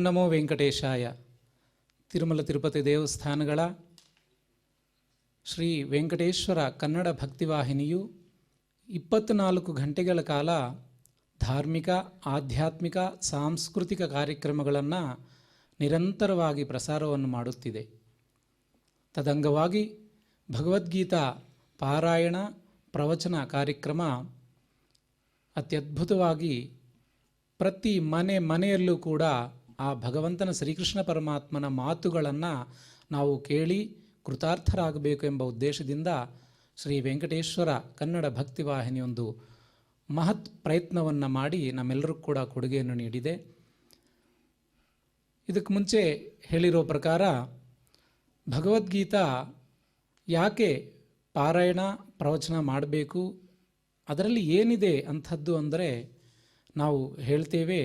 ನಮೋ ವೆಂಕಟೇಶಾಯ. ತಿರುಮಲ ತಿರುಪತಿ ದೇವಸ್ಥಾನಗಳ ಶ್ರೀ ವೆಂಕಟೇಶ್ವರ ಕನ್ನಡ ಭಕ್ತಿವಾಹಿನಿಯು 24 ಗಂಟೆಗಳ ಕಾಲ ಧಾರ್ಮಿಕ, ಆಧ್ಯಾತ್ಮಿಕ, ಸಾಂಸ್ಕೃತಿಕ ಕಾರ್ಯಕ್ರಮಗಳನ್ನು ನಿರಂತರವಾಗಿ ಪ್ರಸಾರವನ್ನು ಮಾಡುತ್ತಿದೆ. ತದಂಗವಾಗಿ ಭಗವದ್ಗೀತಾ ಪಾರಾಯಣ ಪ್ರವಚನ ಕಾರ್ಯಕ್ರಮ ಅತ್ಯದ್ಭುತವಾಗಿ ಪ್ರತಿ ಮನೆಯಲ್ಲೂ ಕೂಡ ಆ ಭಗವಂತನ ಶ್ರೀಕೃಷ್ಣ ಪರಮಾತ್ಮನ ಮಾತುಗಳನ್ನು ನಾವು ಕೇಳಿ ಕೃತಾರ್ಥರಾಗಬೇಕು ಎಂಬ ಉದ್ದೇಶದಿಂದ ಶ್ರೀ ವೆಂಕಟೇಶ್ವರ ಕನ್ನಡ ಭಕ್ತಿವಾಹಿನಿಯೊಂದು ಮಹತ್ ಪ್ರಯತ್ನವನ್ನು ಮಾಡಿ ನಮ್ಮೆಲ್ಲರಿಗೂ ಕೂಡ ಕೊಡುಗೆಯನ್ನು ನೀಡಿದೆ. ಇದಕ್ಕೆ ಮುಂಚೆ ಹೇಳಿರೋ ಪ್ರಕಾರ ಭಗವದ್ಗೀತಾ ಯಾಕೆ ಪಾರಾಯಣ ಪ್ರವಚನ ಮಾಡಬೇಕು, ಅದರಲ್ಲಿ ಏನಿದೆ ಅಂಥದ್ದು ಅಂದರೆ ನಾವು ಹೇಳ್ತೇವೆ,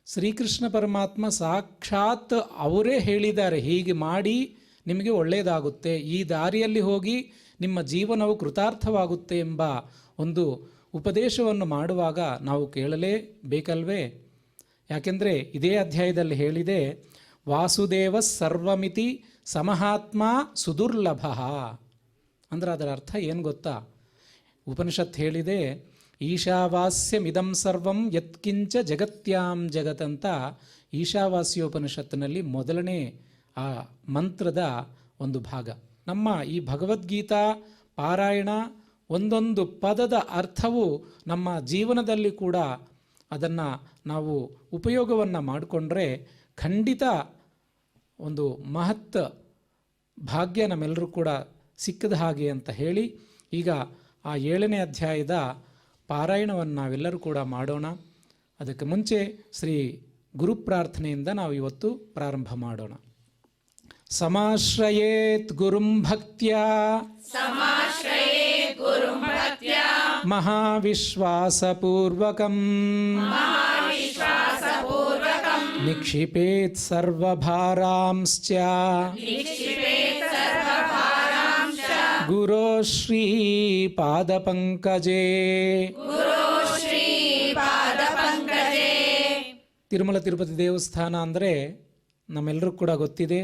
ಶ್ರೀಕೃಷ್ಣ ಪರಮಾತ್ಮ ಸಾಕ್ಷಾತ್ ಅವರೇ ಹೇಳಿದ್ದಾರೆ, ಹೀಗೆ ಮಾಡಿ ನಿಮಗೆ ಒಳ್ಳೆಯದಾಗುತ್ತೆ, ಈ ದಾರಿಯಲ್ಲಿ ಹೋಗಿ ನಿಮ್ಮ ಜೀವನವು ಕೃತಾರ್ಥವಾಗುತ್ತೆ ಎಂಬ ಒಂದು ಉಪದೇಶವನ್ನು ಮಾಡುವಾಗ ನಾವು ಕೇಳಲೇಬೇಕಲ್ವೇ? ಯಾಕೆಂದರೆ ಇದೇ ಅಧ್ಯಾಯದಲ್ಲಿ ಹೇಳಿದೆ, ವಾಸುದೇವ ಸರ್ವಮಿತಿ ಸಮಹಾತ್ಮ ಸುದುರ್ಲಭ. ಅಂದರೆ ಅದರ ಅರ್ಥ ಏನು ಗೊತ್ತಾ? ಉಪನಿಷತ್ ಹೇಳಿದೆ, ಈಶಾವಾಸ್ಯಮಿದಂ ಸರ್ವಂ ಯತ್ಕಿಂಚ ಜಗತ್ಯಾಂ ಜಗತ್ ಅಂತ ಈಶಾವಾಸ್ಯೋಪನಿಷತ್ತಿನಲ್ಲಿ ಮೊದಲನೇ ಆ ಮಂತ್ರದ ಒಂದು ಭಾಗ. ನಮ್ಮ ಈ ಭಗವದ್ಗೀತಾ ಪಾರಾಯಣ ಒಂದೊಂದು ಪದದ ಅರ್ಥವು ನಮ್ಮ ಜೀವನದಲ್ಲಿ ಕೂಡ ಅದನ್ನು ನಾವು ಉಪಯೋಗವನ್ನು ಮಾಡಿಕೊಂಡ್ರೆ ಖಂಡಿತ ಒಂದು ಮಹತ್ ಭಾಗ್ಯ ನಮ್ಮೆಲ್ಲರೂ ಕೂಡ ಸಿಕ್ಕದ ಹಾಗೆ ಅಂತ ಹೇಳಿ, ಈಗ ಆ 7ನೇ ಅಧ್ಯಾಯದ ಪಾರಾಯಣವನ್ನು ನಾವೆಲ್ಲರೂ ಕೂಡ ಮಾಡೋಣ. ಅದಕ್ಕೆ ಮುಂಚೆ ಶ್ರೀ ಗುರು ಪ್ರಾರ್ಥನೆಯಿಂದ ನಾವು ಇವತ್ತು ಪ್ರಾರಂಭ ಮಾಡೋಣ. ಸಮಾಶ್ರಯೇತ್ ಗುರುಂ ಭಕ್ತ್ಯಾ ಮಹಾವಿಶ್ವಾಸಪೂರ್ವಕಂ ನಿಕ್ಷಿಪೇತ್ ಸರ್ವಭಾರಾಂಶ್ಚ ಗುರೋ ಶ್ರೀ ಪಾದಪಂಕಜೇ. ತಿರುಮಲ ತಿರುಪತಿ ದೇವಸ್ಥಾನ ಅಂದರೆ ನಮ್ಮೆಲ್ಲರೂ ಕೂಡ ಗೊತ್ತಿದೆ,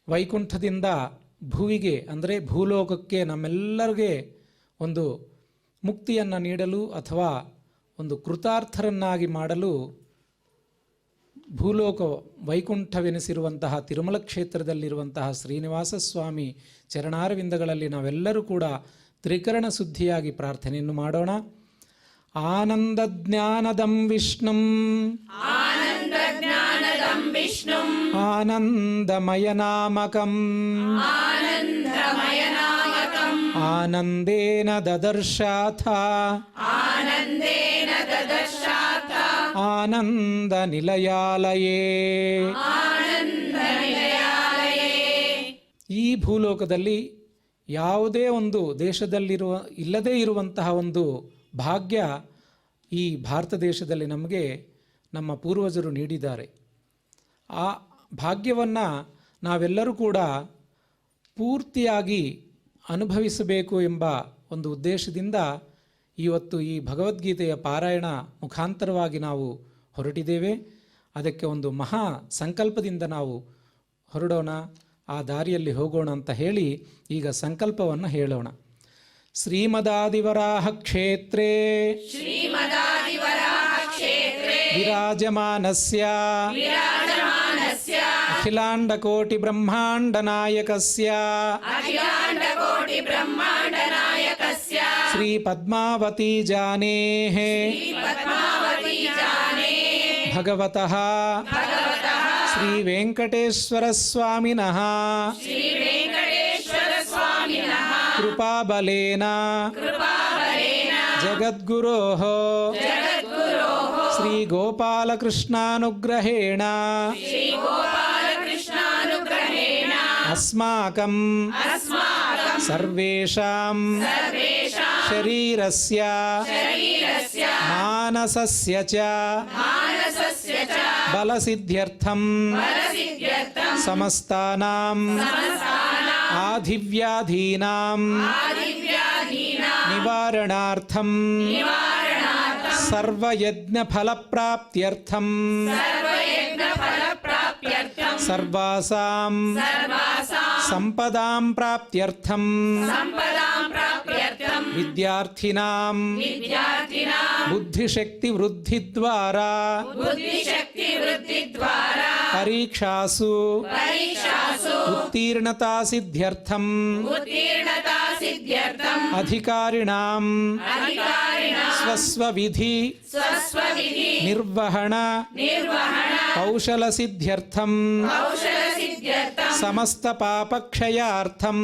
ವೈಕುಂಠದಿಂದ ಭುವಿಗೆ ಅಂದರೆ ಭೂಲೋಕಕ್ಕೆ ನಮ್ಮೆಲ್ಲರಿಗೆ ಒಂದು ಮುಕ್ತಿಯನ್ನು ನೀಡಲು ಅಥವಾ ಒಂದು ಕೃತಾರ್ಥರನ್ನಾಗಿ ಮಾಡಲು ಭೂಲೋಕ ವೈಕುಂಠವೆನಿಸಿರುವಂತಹ ತಿರುಮಲ ಕ್ಷೇತ್ರದಲ್ಲಿರುವಂತಹ ಶ್ರೀನಿವಾಸ ಸ್ವಾಮಿ ಚರಣಾರವಿಂದಗಳಲ್ಲಿ ನಾವೆಲ್ಲರೂ ಕೂಡ ತ್ರಿಕರಣ ಶುದ್ಧಿಯಾಗಿ ಪ್ರಾರ್ಥನೆಯನ್ನು ಮಾಡೋಣ. ಆನಂದ ಜ್ಞಾನದಂ ವಿಷ್ಣುಂ ಆನಂದಮಯ ನಾಮಕಂ ಆನಂದೇನ ದದರ್ಶಾಥ ಆನಂದ ನಿಲಯಾಲಯೇ. ಈ ಭೂಲೋಕದಲ್ಲಿ ಯಾವುದೇ ಒಂದು ಇಲ್ಲದೇ ಇರುವಂತಹ ಒಂದು ಭಾಗ್ಯ ಈ ಭಾರತ ದೇಶದಲ್ಲಿ ನಮಗೆ ನಮ್ಮ ಪೂರ್ವಜರು ನೀಡಿದ್ದಾರೆ. ಆ ಭಾಗ್ಯವನ್ನು ನಾವೆಲ್ಲರೂ ಕೂಡ ಪೂರ್ತಿಯಾಗಿ ಅನುಭವಿಸಬೇಕು ಎಂಬ ಒಂದು ಉದ್ದೇಶದಿಂದ ಇವತ್ತು ಈ ಭಗವದ್ಗೀತೆಯ ಪಾರಾಯಣ ಮುಖಾಂತರವಾಗಿ ನಾವು ಹೊರಟಿದ್ದೇವೆ. ಅದಕ್ಕೆ ಒಂದು ಮಹಾ ಸಂಕಲ್ಪದಿಂದ ನಾವು ಹೊರಡೋಣ, ಆ ದಾರಿಯಲ್ಲಿ ಹೋಗೋಣ ಅಂತ ಹೇಳಿ ಈಗ ಸಂಕಲ್ಪವನ್ನು ಹೇಳೋಣ. ಶ್ರೀಮದಾದಿವರಾಹ ಕ್ಷೇತ್ರೇ ವಿರಾಜಮಾನಸ್ಯ ಅಖಿಲಾಂಡಕೋಟಿ ಬ್ರಹ್ಮಾಂಡ ನಾಯಕಸ್ಯ ಶ್ರೀ ಪದ್ಮಾವತಿ ಜಾನೇಃ ಭಗವತಃ ಶ್ರೀ ವೆಂಕಟೇಶ್ವರ ಸ್ವಾಮಿನಃ ಕೃಪಾಬಲೇನ ಜಗದ್ಗುರೋಃ ಶ್ರೀ ಗೋಪಾಲಕೃಷ್ಣಾನುಗ್ರಹೇಣ ಅಸ್ಮಾಕಂ ಸರ್ವೇಷಾಂ ಶರೀರಸ್ಯ ಮಾನಸಸ್ಯ ಚ ಬಲಸಿದ್ಧ್ಯರ್ಥಂ ಸಮಸ್ತಾನಾಂ ಆಧಿವ್ಯಾಧೀನಾಂ ನಿವಾರಣಾರ್ಥಂ ಸರ್ವಯಜ್ಞ ಫಲಪ್ರಾಪ್ತ್ಯರ್ಥಂ ಸರ್ವಾಸಾಂ ಸಂಪದಾಂ ಪ್ರಾಪ್ತ್ಯರ್ಥಂ ವಿದ್ಯಾರ್ಥಿನಾಂ ಬುದ್ಧಿಶಕ್ತಿ ವೃದ್ಧಿದ್ವಾರಾ ಪರೀಕ್ಷಾಸು ಉತ್ತೀರ್ಣತಾ ಸಿದ್ಧ್ಯರ್ಥಂ ಅಧಿಕಾರಿಣಾಂ ಸ್ವಸ್ವವಿಧಿ ನಿರ್ವಹಣ ಕೌಶಲ ಸಿದ್ಧ್ಯರ್ಥಂ ಸಮಸ್ತ ಪಾಪಕ್ಷಯಾರ್ಥಂ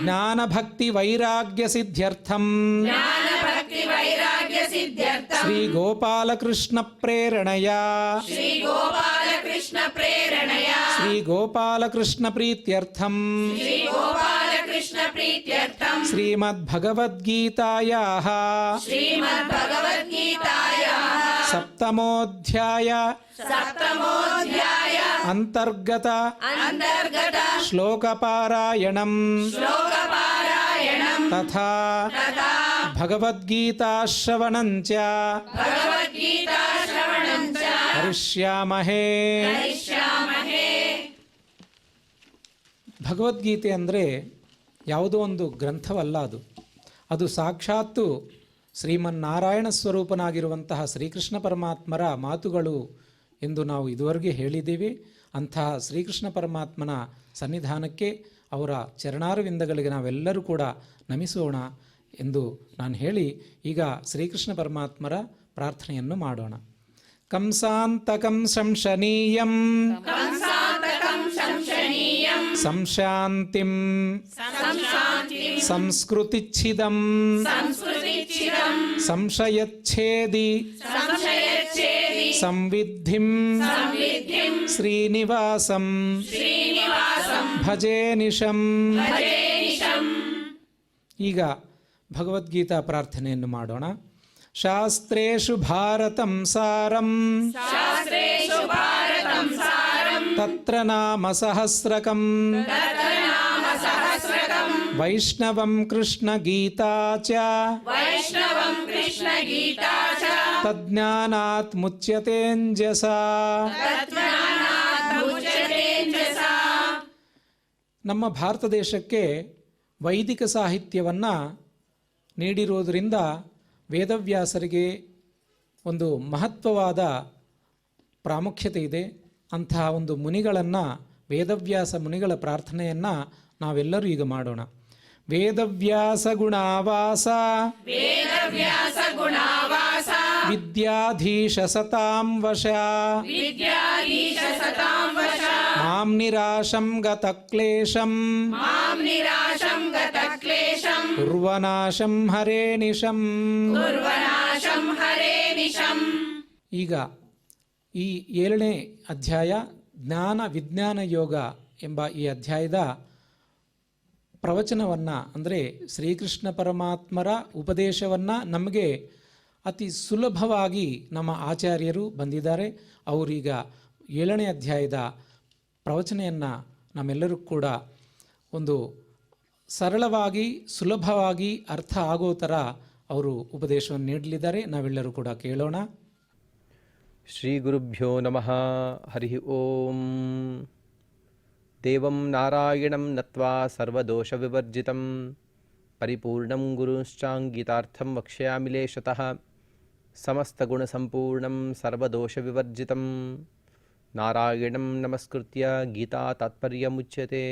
ಜ್ಞಾನ ಭಕ್ತಿ ವೈರಾಗ್ಯ ಸಿದ್ಧ್ಯರ್ಥಂ ಶ್ರೀ ಗೋಪಾಲಕೃಷ್ಣ ಪ್ರೇರಣೆಯ ಶ್ರೀ ಗೋಪಾಲಕೃಷ್ಣ ಪ್ರೀತ್ಯರ್ಥಂ ಶ್ರೀಮದ್ಭಗವದ್ಗೀತಾಯಾಃ ಸಪ್ತಮೋಧ್ಯಾಯ ಅಂತರ್ಗತ ಶ್ಲೋಕಪಾರಾಯಣಂ ತಥಾ ಭಗವದ್ಗೀತಾಶ್ರವಣಂಚ ಕರಿಷ್ಯಾಮಹೇ. ಭಗವದ್ಗೀತೆ ಅಂದರೆ ಯಾವುದೋ ಒಂದು ಗ್ರಂಥವಲ್ಲ, ಅದು ಸಾಕ್ಷಾತ್ತು ಶ್ರೀಮನ್ನಾರಾಯಣ ಸ್ವರೂಪನಾಗಿರುವಂತಹ ಶ್ರೀಕೃಷ್ಣ ಪರಮಾತ್ಮರ ಮಾತುಗಳು ಎಂದು ನಾವು ಇದುವರೆಗೆ ಹೇಳಿದ್ದೀವಿ. ಅಂತಹ ಶ್ರೀಕೃಷ್ಣ ಪರಮಾತ್ಮನ ಸನ್ನಿಧಾನಕ್ಕೆ, ಅವರ ಚರಣಾರವಿಂದಗಳಿಗೆ ನಾವೆಲ್ಲರೂ ಕೂಡ ನಮಿಸೋಣ ಎಂದು ನಾನು ಹೇಳಿ ಈಗ ಶ್ರೀಕೃಷ್ಣ ಪರಮಾತ್ಮರ ಪ್ರಾರ್ಥನೆಯನ್ನು ಮಾಡೋಣ. ಕಂಸಾಂತಕಂ ಶಂಶನೀಯಂ ಸಂಶಾಂತಿಂ ಸಂಸ್ಕೃತಿಚ್ಛಿದಂ ಸಂಶಯಚ್ಛೇದಿ ಸಂವಿದ್ಧಿಂ ಶ್ರೀನಿವಾಸಂ ಭಜೇ ನಿಶಂ. ಈಗ ಭಗವದ್ಗೀತಾ ಪ್ರಾರ್ಥನೆಯನ್ನು ಮಾಡೋಣ. ಶಾಸ್ತ್ರೇಷು ಭಾರತಂ ಸಾರಂ ತತ್ರ ನಾಮ ಸಹಸ್ರಕಂ ವೈಷ್ಣವಂ ಕೃಷ್ಣ ಗೀತಾ ಚ ತಜ್ಞಾನಾತ್ ಮುಚ್ಯತೇಂಜಸಾ. ನಮ್ಮ ಭಾರತ ದೇಶಕ್ಕೆ ವೈದಿಕ ಸಾಹಿತ್ಯವನ್ನು ನೀಡಿರುವುದರಿಂದ ವೇದವ್ಯಾಸರಿಗೆ ಒಂದು ಮಹತ್ವವಾದ ಪ್ರಾಮುಖ್ಯತೆ ಇದೆ. ಅಂತಹ ಒಂದು ಮುನಿಗಳನ್ನು, ವೇದವ್ಯಾಸ ಮುನಿಗಳ ಪ್ರಾರ್ಥನೆಯನ್ನು ನಾವೆಲ್ಲರೂ ಈಗ ಮಾಡೋಣ. ವೇದವ್ಯಾಸ ಗುಣಾವಾಸ ವಿದ್ಯಾಧೀಶ ಸತಾಂ ವಶ ಮಾಂ ನಿರಾಶಂ ಗತ ಕ್ಲೇಶಂ ಕುರ್ವನಾಶಂ ಹರೇ ನಿಶಂ. ಈಗ ಈ 7ನೇ ಅಧ್ಯಾಯ ಜ್ಞಾನ ವಿಜ್ಞಾನ ಯೋಗ ಎಂಬ ಈ ಅಧ್ಯಾಯದ ಪ್ರವಚನವನ್ನು, ಅಂದರೆ ಶ್ರೀಕೃಷ್ಣ ಪರಮಾತ್ಮರ ಉಪದೇಶವನ್ನು ನಮಗೆ ಅತಿ ಸುಲಭವಾಗಿ ನಮ್ಮ ಆಚಾರ್ಯರು ಬಂದಿದ್ದಾರೆ. ಅವರೀಗ 7ನೇ ಅಧ್ಯಾಯದ ಪ್ರವಚನೆಯನ್ನು ನಮ್ಮೆಲ್ಲರೂ ಕೂಡ ಒಂದು ಸರಳವಾಗಿ ಸುಲಭವಾಗಿ ಅರ್ಥ ಆಗೋ ಥರ ಅವರು ಉಪದೇಶವನ್ನು ನೀಡಲಿದ್ದಾರೆ. ನಾವೆಲ್ಲರೂ ಕೂಡ ಕೇಳೋಣ. ಶ್ರೀ ಗುರುಭ್ಯೋ ನಮಃ. ಹರಿ ಓಂ. ದೇವಂ ನಾರಾಯಣಂ ನತ್ವಾ ಸರ್ವದೋಷ ವಿವರ್ಜಿತಂ ಪರಿಪೂರ್ಣಂ ಗುರುಶ್ಚಾಂಗೀತಾರ್ಥಂ ವಕ್ಷ್ಯಾಮಿ ಲೇಶತಃ ಸಮಸ್ತಗುಣಸಂಪೂರ್ಣಂ ಸರ್ವದೋಷ ವಿವರ್ಜಿತಂ ನಾರಾಯಣಂ ನಮಸ್ಕೃತ್ಯ ಗೀತಾ ತಾತ್ಪರ್ಯಮುಚ್ಯತೆ.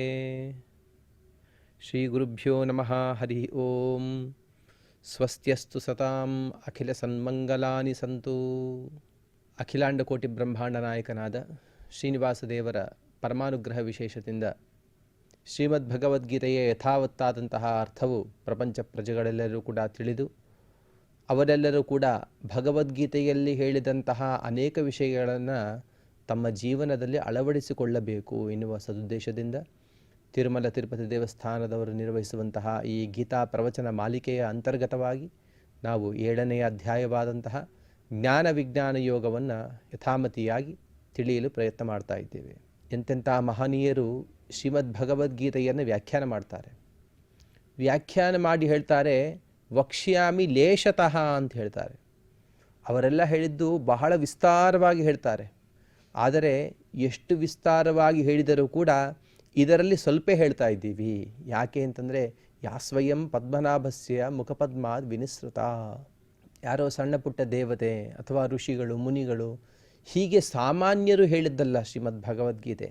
ಶ್ರೀ ಗುರುಭ್ಯೋ ನಮಃ. ಹರಿ ಓಂ. ಸ್ವಸ್ತ್ಯಸ್ತು ಸತಾಂ ಅಖಿಲ ಸನ್ಮಂಗಲಾನಿ ಸಂತು. ಅಖಿಲಾಂಡಕೋಟಿ ಬ್ರಹ್ಮಾಂಡ ನಾಯಕನಾದ ಶ್ರೀನಿವಾಸ ದೇವರ ಪರಮಾನುಗ್ರಹ ವಿಶೇಷದಿಂದ ಶ್ರೀಮದ್ ಭಗವದ್ಗೀತೆಯ ಯಥಾವತ್ತಾದಂತಹ ಅರ್ಥವು ಪ್ರಪಂಚ ಪ್ರಜೆಗಳೆಲ್ಲರೂ ಕೂಡ ತಿಳಿದು ಅವರೆಲ್ಲರೂ ಕೂಡ ಭಗವದ್ಗೀತೆಯಲ್ಲಿ ಹೇಳಿದಂತಹ ಅನೇಕ ವಿಷಯಗಳನ್ನು ತಮ್ಮ ಜೀವನದಲ್ಲಿ ಅಳವಡಿಸಿಕೊಳ್ಳಬೇಕು ಎನ್ನುವ ಸದುದ್ದೇಶದಿಂದ ತಿರುಮಲ ತಿರುಪತಿ ದೇವಸ್ಥಾನದವರು ನಿರ್ವಹಿಸುವಂತಹ ಈ ಗೀತಾ ಪ್ರವಚನ ಮಾಲಿಕೆಯ ಅಂತರ್ಗತವಾಗಿ ನಾವು 7ನೇ ಅಧ್ಯಾಯವಾದಂತಹ ಜ್ಞಾನ ವಿಜ್ಞಾನ ಯೋಗವನ್ನು ಯಥಾಮತಿಯಾಗಿ ತಿಳಿಯಲು ಪ್ರಯತ್ನ ಮಾಡ್ತಾ ಇದ್ದೇವೆ. ಎಂತೆಂಥ ಮಹನೀಯರು ಶ್ರೀಮದ್ ಭಗವದ್ಗೀತೆಯನ್ನು ವ್ಯಾಖ್ಯಾನ ಮಾಡ್ತಾರೆ. ವ್ಯಾಖ್ಯಾನ ಮಾಡಿ ಹೇಳ್ತಾರೆ, ವಕ್ಷ್ಯಾಮಿ ಲೇಶತಃ ಅಂತ ಹೇಳ್ತಾರೆ. ಅವರೆಲ್ಲ ಹೇಳಿದ್ದು ಬಹಳ ವಿಸ್ತಾರವಾಗಿ ಹೇಳ್ತಾರೆ. ಆದರೆ ಎಷ್ಟು ವಿಸ್ತಾರವಾಗಿ ಹೇಳಿದರೂ ಕೂಡ ಇದರಲ್ಲಿ ಸ್ವಲ್ಪ ಹೇಳ್ತಾ ಇದ್ದೀವಿ. ಯಾಕೆ ಅಂತಂದರೆ ಯಾ ಸ್ವಯಂ ಪದ್ಮನಾಭಸ್ಯ ಮುಖಪದ್ಮಾದ್ ವಿನಿಸೃತ. ಯಾರೋ ಸಣ್ಣ ಪುಟ್ಟ ದೇವತೆ ಅಥವಾ ಋಷಿಗಳು ಮುನಿಗಳು ಹೀಗೆ ಸಾಮಾನ್ಯರು ಹೇಳಿದ್ದಲ್ಲ ಶ್ರೀಮದ್ ಭಗವದ್ಗೀತೆ.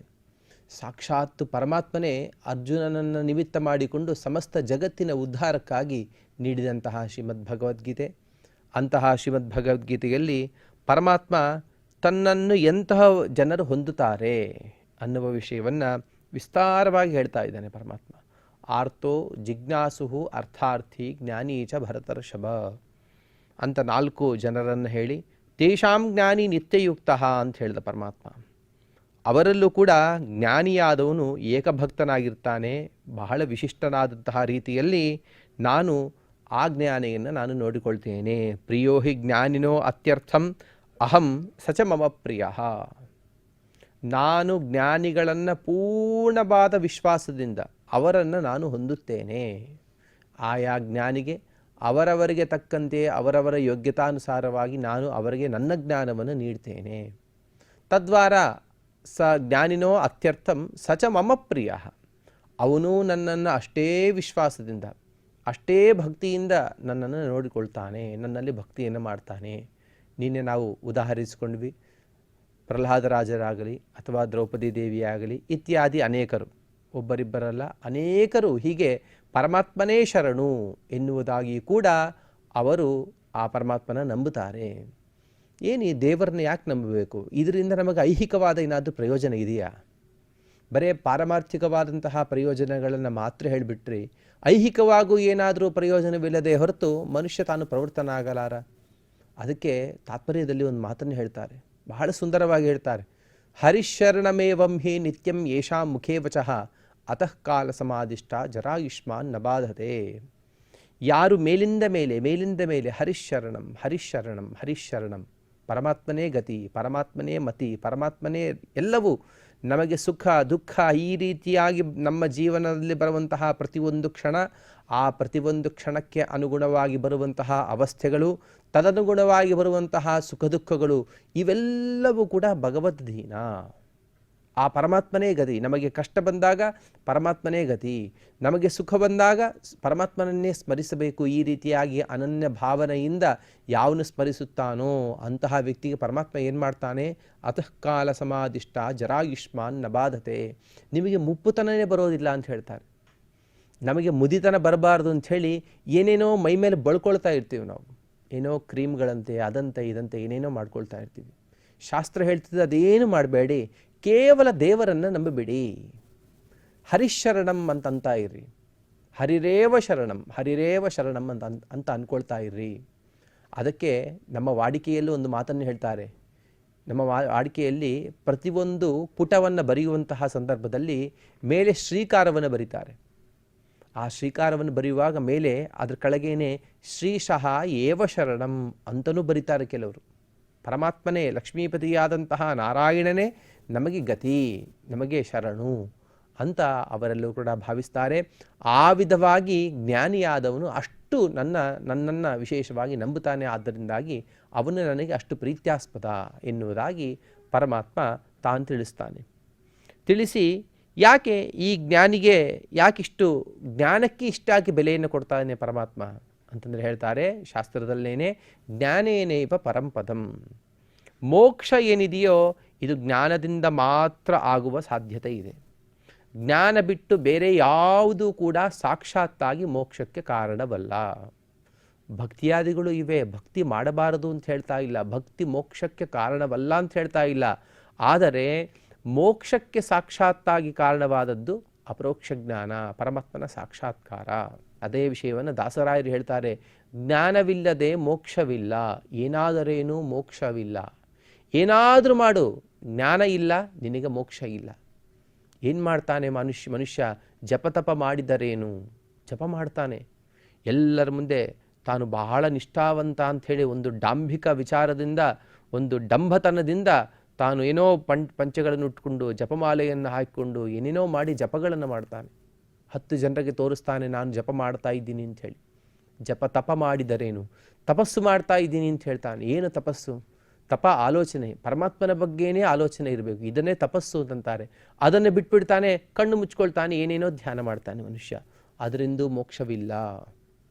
ಸಾಕ್ಷಾತ್ ಪರಮಾತ್ಮನೇ ಅರ್ಜುನನನ್ನು ನಿಮಿತ್ತ ಮಾಡಿಕೊಂಡು ಸಮಸ್ತ ಜಗತ್ತಿನ ಉದ್ಧಾರಕ್ಕಾಗಿ ನೀಡಿದಂತಹ ಶ್ರೀಮದ್ ಭಗವದ್ಗೀತೆ. ಅಂತಹ ಶ್ರೀಮದ್ ಭಗವದ್ಗೀತೆಯಲ್ಲಿ ಪರಮಾತ್ಮ ತನ್ನನ್ನು ಎಂತಹ ಜನರು ಹೊಂದುತ್ತಾರೆ ಅನ್ನುವ ವಿಷಯವನ್ನು ವಿಸ್ತಾರವಾಗಿ ಹೇಳ್ತಾ ಇದ್ದಾನೆ ಪರಮಾತ್ಮ. ಆರ್ತೋ ಜಿಜ್ಞಾಸು ಅರ್ಥಾರ್ಥಿ ಜ್ಞಾನೀಚ ಭರತರ್ಷಭ ಅಂತ 4 ಜನರನ್ನು ಹೇಳಿ ತೇಷಾಂ ಜ್ಞಾನಿ ನಿತ್ಯಯುಕ್ತ ಅಂತ ಹೇಳಿದ ಪರಮಾತ್ಮ. ಅವರಲ್ಲೂ ಕೂಡ ಜ್ಞಾನಿಯಾದವನು ಏಕಭಕ್ತನಾಗಿರ್ತಾನೆ. ಬಹಳ ವಿಶಿಷ್ಟನಾದಂತಹ ರೀತಿಯಲ್ಲಿ ನಾನು ಆ ಜ್ಞಾನಿಯನ್ನು ನಾನು ನೋಡಿಕೊಳ್ತೇನೆ. ಪ್ರಿಯೋ ಹಿ ಜ್ಞಾನಿನೋ ಅತ್ಯರ್ಥಂ ಅಹಂ ಸಚ ಮಮ ಪ್ರಿಯ. ನಾನು ಜ್ಞಾನಿಗಳನ್ನು ಪೂರ್ಣವಾದ ವಿಶ್ವಾಸದಿಂದ ಅವರನ್ನು ನಾನು ಹೊಂದುತ್ತೇನೆ. ಆಯಾ ಜ್ಞಾನಿಗೆ ಅವರವರಿಗೆ ತಕ್ಕಂತೆ ಅವರವರ ಯೋಗ್ಯತಾನುಸಾರವಾಗಿ ನಾನು ಅವರಿಗೆ ನನ್ನ ಜ್ಞಾನವನ್ನು ನೀಡ್ತೇನೆ. ತದ್ವಾರ ಜ್ಞಾನಿನೋ ಅತ್ಯರ್ಥಂ ಸಚ ಮಮ ಪ್ರಿಯ. ಅವನು ನನ್ನನ್ನು ಅಷ್ಟೇ ವಿಶ್ವಾಸದಿಂದ ಅಷ್ಟೇ ಭಕ್ತಿಯಿಂದ ನನ್ನನ್ನು ನೋಡಿಕೊಳ್ತಾನೆ, ನನ್ನಲ್ಲಿ ಭಕ್ತಿಯನ್ನು ಮಾಡ್ತಾನೆ. ನಿನ್ನೆ ನಾವು ಉದಾಹರಿಸಿಕೊಂಡ್ವಿ. ಪ್ರಹ್ಲಾದರಾಜರಾಗಲಿ ಅಥವಾ ದ್ರೌಪದಿ ದೇವಿಯಾಗಲಿ ಇತ್ಯಾದಿ ಅನೇಕರು, ಒಬ್ಬರಿಬ್ಬರಲ್ಲ ಅನೇಕರು ಹೀಗೆ ಪರಮಾತ್ಮನೇ ಶರಣು ಎನ್ನುವುದಾಗಿ ಕೂಡ ಅವರು ಆ ಪರಮಾತ್ಮನ ನಂಬುತ್ತಾರೆ. ಏನು ಈ ದೇವರನ್ನ ಯಾಕೆ ನಂಬಬೇಕು? ಇದರಿಂದ ನಮಗೆ ಐಹಿಕವಾದ ಏನಾದರೂ ಪ್ರಯೋಜನ ಇದೆಯಾ? ಬರೇ ಪಾರಮಾರ್ಥಿಕವಾದಂತಹ ಪ್ರಯೋಜನಗಳನ್ನು ಮಾತ್ರ ಹೇಳಿಬಿಟ್ರಿ ಐಹಿಕವಾಗೂ ಏನಾದರೂ ಪ್ರಯೋಜನವಿಲ್ಲದೆ ಹೊರತು ಮನುಷ್ಯ ತಾನು ಪ್ರವೃತ್ತನಾಗಲಾರ. ಅದಕ್ಕೆ ತಾತ್ಪರ್ಯದಲ್ಲಿ ಒಂದು ಮಾತನ್ನು ಹೇಳ್ತಾರೆ, ಬಹಳ ಸುಂದರವಾಗಿ ಹೇಳ್ತಾರೆ. ಹರಿಶರಣಮೇವಂ ಹಿ ನಿತ್ಯಂ ಯೇಷಾಂ ಮುಖೇ ವಚಃ ಅತಃ ಕಾಲ ಸಮಾಧಿಷ್ಠ ಜರಾಯುಷ್ಮಾನ್ ನಬಾಧತೆ. ಯಾರು ಮೇಲಿಂದ ಮೇಲೆ ಹರಿಶರಣಂ ಹರಿಶರಣಂ ಹರಿಶರಣಂ, ಪರಮಾತ್ಮನೇ ಗತಿ, ಪರಮಾತ್ಮನೇ ಮತಿ, ಪರಮಾತ್ಮನೇ ಎಲ್ಲವೂ, ನಮಗೆ ಸುಖ ದುಃಖ ಈ ರೀತಿಯಾಗಿ ನಮ್ಮ ಜೀವನದಲ್ಲಿ ಬರುವಂತಹ ಪ್ರತಿಯೊಂದು ಕ್ಷಣ, ಆ ಪ್ರತಿಯೊಂದು ಕ್ಷಣಕ್ಕೆ ಅನುಗುಣವಾಗಿ ಬರುವಂತಹ ಅವಸ್ಥೆಗಳು, ತದನುಗುಣವಾಗಿ ಬರುವಂತಹ ಸುಖ ದುಃಖಗಳು, ಇವೆಲ್ಲವೂ ಕೂಡ ಭಗವದ್ಧೀನ. ಆ ಪರಮಾತ್ಮನೇ ಗತಿ. ನಮಗೆ ಕಷ್ಟ ಬಂದಾಗ ಪರಮಾತ್ಮನೇ ಗತಿ, ನಮಗೆ ಸುಖ ಬಂದಾಗ ಪರಮಾತ್ಮನನ್ನೇ ಸ್ಮರಿಸಬೇಕು. ಈ ರೀತಿಯಾಗಿ ಅನನ್ಯ ಭಾವನೆಯಿಂದ ಯಾವನು ಸ್ಮರಿಸುತ್ತಾನೋ ಅಂತಹ ವ್ಯಕ್ತಿಗೆ ಪರಮಾತ್ಮ ಏನು ಮಾಡ್ತಾನೆ? ಅತಃ ಕಾಲ ಸಮಾಧಿಷ್ಠ ಜರಾಯುಷ್ಮಾನ್ ನಬಾಧತೆ. ನಿಮಗೆ ಮುಪ್ಪುತನನೇ ಬರೋದಿಲ್ಲ ಅಂತ ಹೇಳ್ತಾರೆ. ನಮಗೆ ಮುದಿತನ ಬರಬಾರ್ದು ಅಂಥೇಳಿ ಏನೇನೋ ಮೈ ಮೇಲೆ ಬಳ್ಕೊಳ್ತಾ ಇರ್ತೀವಿ ನಾವು. ಏನೋ ಕ್ರೀಮ್ಗಳಂತೆ ಅದಂತೆ ಇದಂತೆ ಏನೇನೋ ಮಾಡ್ಕೊಳ್ತಾ ಇರ್ತೀವಿ. ಶಾಸ್ತ್ರ ಹೇಳ್ತಿದ್ದೆ ಅದೇನು ಮಾಡಬೇಡಿ, ಕೇವಲ ದೇವರನ್ನು ನಂಬಬೇಡಿ. ಹರಿಶರಣಂ ಅಂತ ಇರ್ರಿ, ಹರಿರೇವ ಶರಣಂ ಅಂತ ಅಂದ್ಕೊಳ್ತಾ ಇರ್ರಿ. ಅದಕ್ಕೆ ನಮ್ಮ ವಾಡಿಕೆಯಲ್ಲೂ ಒಂದು ಮಾತನ್ನು ಹೇಳ್ತಾರೆ. ನಮ್ಮ ವಾಡಿಕೆಯಲ್ಲಿ ಪ್ರತಿಯೊಂದು ಪುಟವನ್ನು ಬರೆಯುವಂತಹ ಸಂದರ್ಭದಲ್ಲಿ ಮೇಲೆ ಶ್ರೀಕಾರವನ್ನು ಬರೀತಾರೆ. ಆ ಶ್ರೀಕಾರವನ್ನು ಬರೆಯುವಾಗ ಮೇಲೆ ಅದರ ಕೆಳಗೇನೆ ಶ್ರೀಶಃ ಏವ ಶರಣಂ ಅಂತಲೂ ಬರೀತಾರೆ ಕೆಲವರು. ಪರಮಾತ್ಮನೇ, ಲಕ್ಷ್ಮೀಪತಿಯಾದಂತಹ ನಾರಾಯಣನೇ ನಮಗೆ ಗತಿ, ನಮಗೆ ಶರಣು ಅಂತ ಅವರೆಲ್ಲೂ ಕೂಡ ಭಾವಿಸ್ತಾರೆ. ಆ ವಿಧವಾಗಿ ಜ್ಞಾನಿಯಾದವನು ಅಷ್ಟು ನನ್ನನ್ನು ವಿಶೇಷವಾಗಿ ನಂಬುತ್ತಾನೆ. ಆದ್ದರಿಂದಾಗಿ ಅವನು ನನಗೆ ಅಷ್ಟು ಪ್ರೀತ್ಯಾಸ್ಪದ ಎನ್ನುವುದಾಗಿ ಪರಮಾತ್ಮ ತಾನು ತಿಳಿಸ್ತಾನೆ. ತಿಳಿಸಿ ಯಾಕೆ ಈ ಜ್ಞಾನಿಗೆ ಯಾಕಿಷ್ಟು ಜ್ಞಾನಕ್ಕೆ ಇಷ್ಟಾಗಿ ಬೆಲೆಯನ್ನು ಕೊಡ್ತಾನೆ ಪರಮಾತ್ಮ ಅಂತಂದರೆ ಹೇಳ್ತಾರೆ ಶಾಸ್ತ್ರದಲ್ಲೇನೆ, ಜ್ಞಾನೇನೇವ ಪರಂಪದಂ. ಮೋಕ್ಷ ಏನಿದೆಯೋ ಇದು ಜ್ಞಾನದಿಂದ ಮಾತ್ರ ಆಗುವ ಸಾಧ್ಯತೆ ಇದೆ. ಜ್ಞಾನ ಬಿಟ್ಟು ಬೇರೆ ಯಾವುದೂ ಕೂಡ ಸಾಕ್ಷಾತ್ತಾಗಿ ಮೋಕ್ಷಕ್ಕೆ ಕಾರಣವಲ್ಲ. ಭಕ್ತಿಯಾದಿಗಳು ಇವೆ, ಭಕ್ತಿ ಮಾಡಬಾರದು ಅಂತ ಹೇಳ್ತಾ ಇಲ್ಲ, ಭಕ್ತಿ ಮೋಕ್ಷಕ್ಕೆ ಕಾರಣವಲ್ಲ ಅಂತ ಹೇಳ್ತಾ ಇಲ್ಲ. ಆದರೆ ಮೋಕ್ಷಕ್ಕೆ ಸಾಕ್ಷಾತ್ತಾಗಿ ಕಾರಣವಾದದ್ದು ಅಪರೋಕ್ಷ ಜ್ಞಾನ, ಪರಮಾತ್ಮನ ಸಾಕ್ಷಾತ್ಕಾರ. ಅದೇ ವಿಷಯವನ್ನು ದಾಸರಾಯರು ಹೇಳ್ತಾರೆ, ಜ್ಞಾನವಿಲ್ಲದೆ ಮೋಕ್ಷವಿಲ್ಲ, ಏನಾದರೇನು ಮೋಕ್ಷವಿಲ್ಲ. ಏನಾದರೂ ಮಾಡು, ಜ್ಞಾನ ಇಲ್ಲ ನಿನಗೆ ಮೋಕ್ಷ ಇಲ್ಲ. ಏನು ಮಾಡ್ತಾನೆ ಮನುಷ್ಯ ಜಪತಪ ಮಾಡಿದರೇನು? ಜಪ ಮಾಡ್ತಾನೆ, ಎಲ್ಲರ ಮುಂದೆ ತಾನು ಬಹಳ ನಿಷ್ಠಾವಂತ ಅಂಥೇಳಿ ಒಂದು ಡಾಂಭಿಕ ವಿಚಾರದಿಂದ, ಒಂದು ಡಂಭತನದಿಂದ ತಾನು ಏನೋ ಪಂಚಗಳನ್ನು ಉಟ್ಕೊಂಡು ಜಪಮಾಲೆಯನ್ನು ಹಾಕಿಕೊಂಡು ಏನೇನೋ ಮಾಡಿ ಜಪಗಳನ್ನು ಮಾಡ್ತಾನೆ. 10 ಜನರಿಗೆ ತೋರಿಸ್ತಾನೆ, ನಾನು ಜಪ ಮಾಡ್ತಾ ಇದ್ದೀನಿ ಅಂತ ಹೇಳಿ. ಜಪ ತಪ ಮಾಡಿದರೇನು? ತಪಸ್ಸು ಮಾಡ್ತಾ ಇದ್ದೀನಿ ಅಂತ ಹೇಳ್ತಾನೆ. ಏನು ತಪಸ್ಸು? ತಪ ಆಲೋಚನೆ, ಪರಮಾತ್ಮನ ಬಗ್ಗೆನೇ ಆಲೋಚನೆ ಇರಬೇಕು. ಇದನ್ನೇ ತಪಸ್ಸು ಅಂತಂತಾರೆ. ಅದನ್ನು ಬಿಟ್ಬಿಡ್ತಾನೆ, ಕಣ್ಣು ಮುಚ್ಕೊಳ್ತಾನೆ, ಏನೇನೋ ಧ್ಯಾನ ಮಾಡ್ತಾನೆ ಮನುಷ್ಯ. ಅದರಿಂದ ಮೋಕ್ಷವಿಲ್ಲ.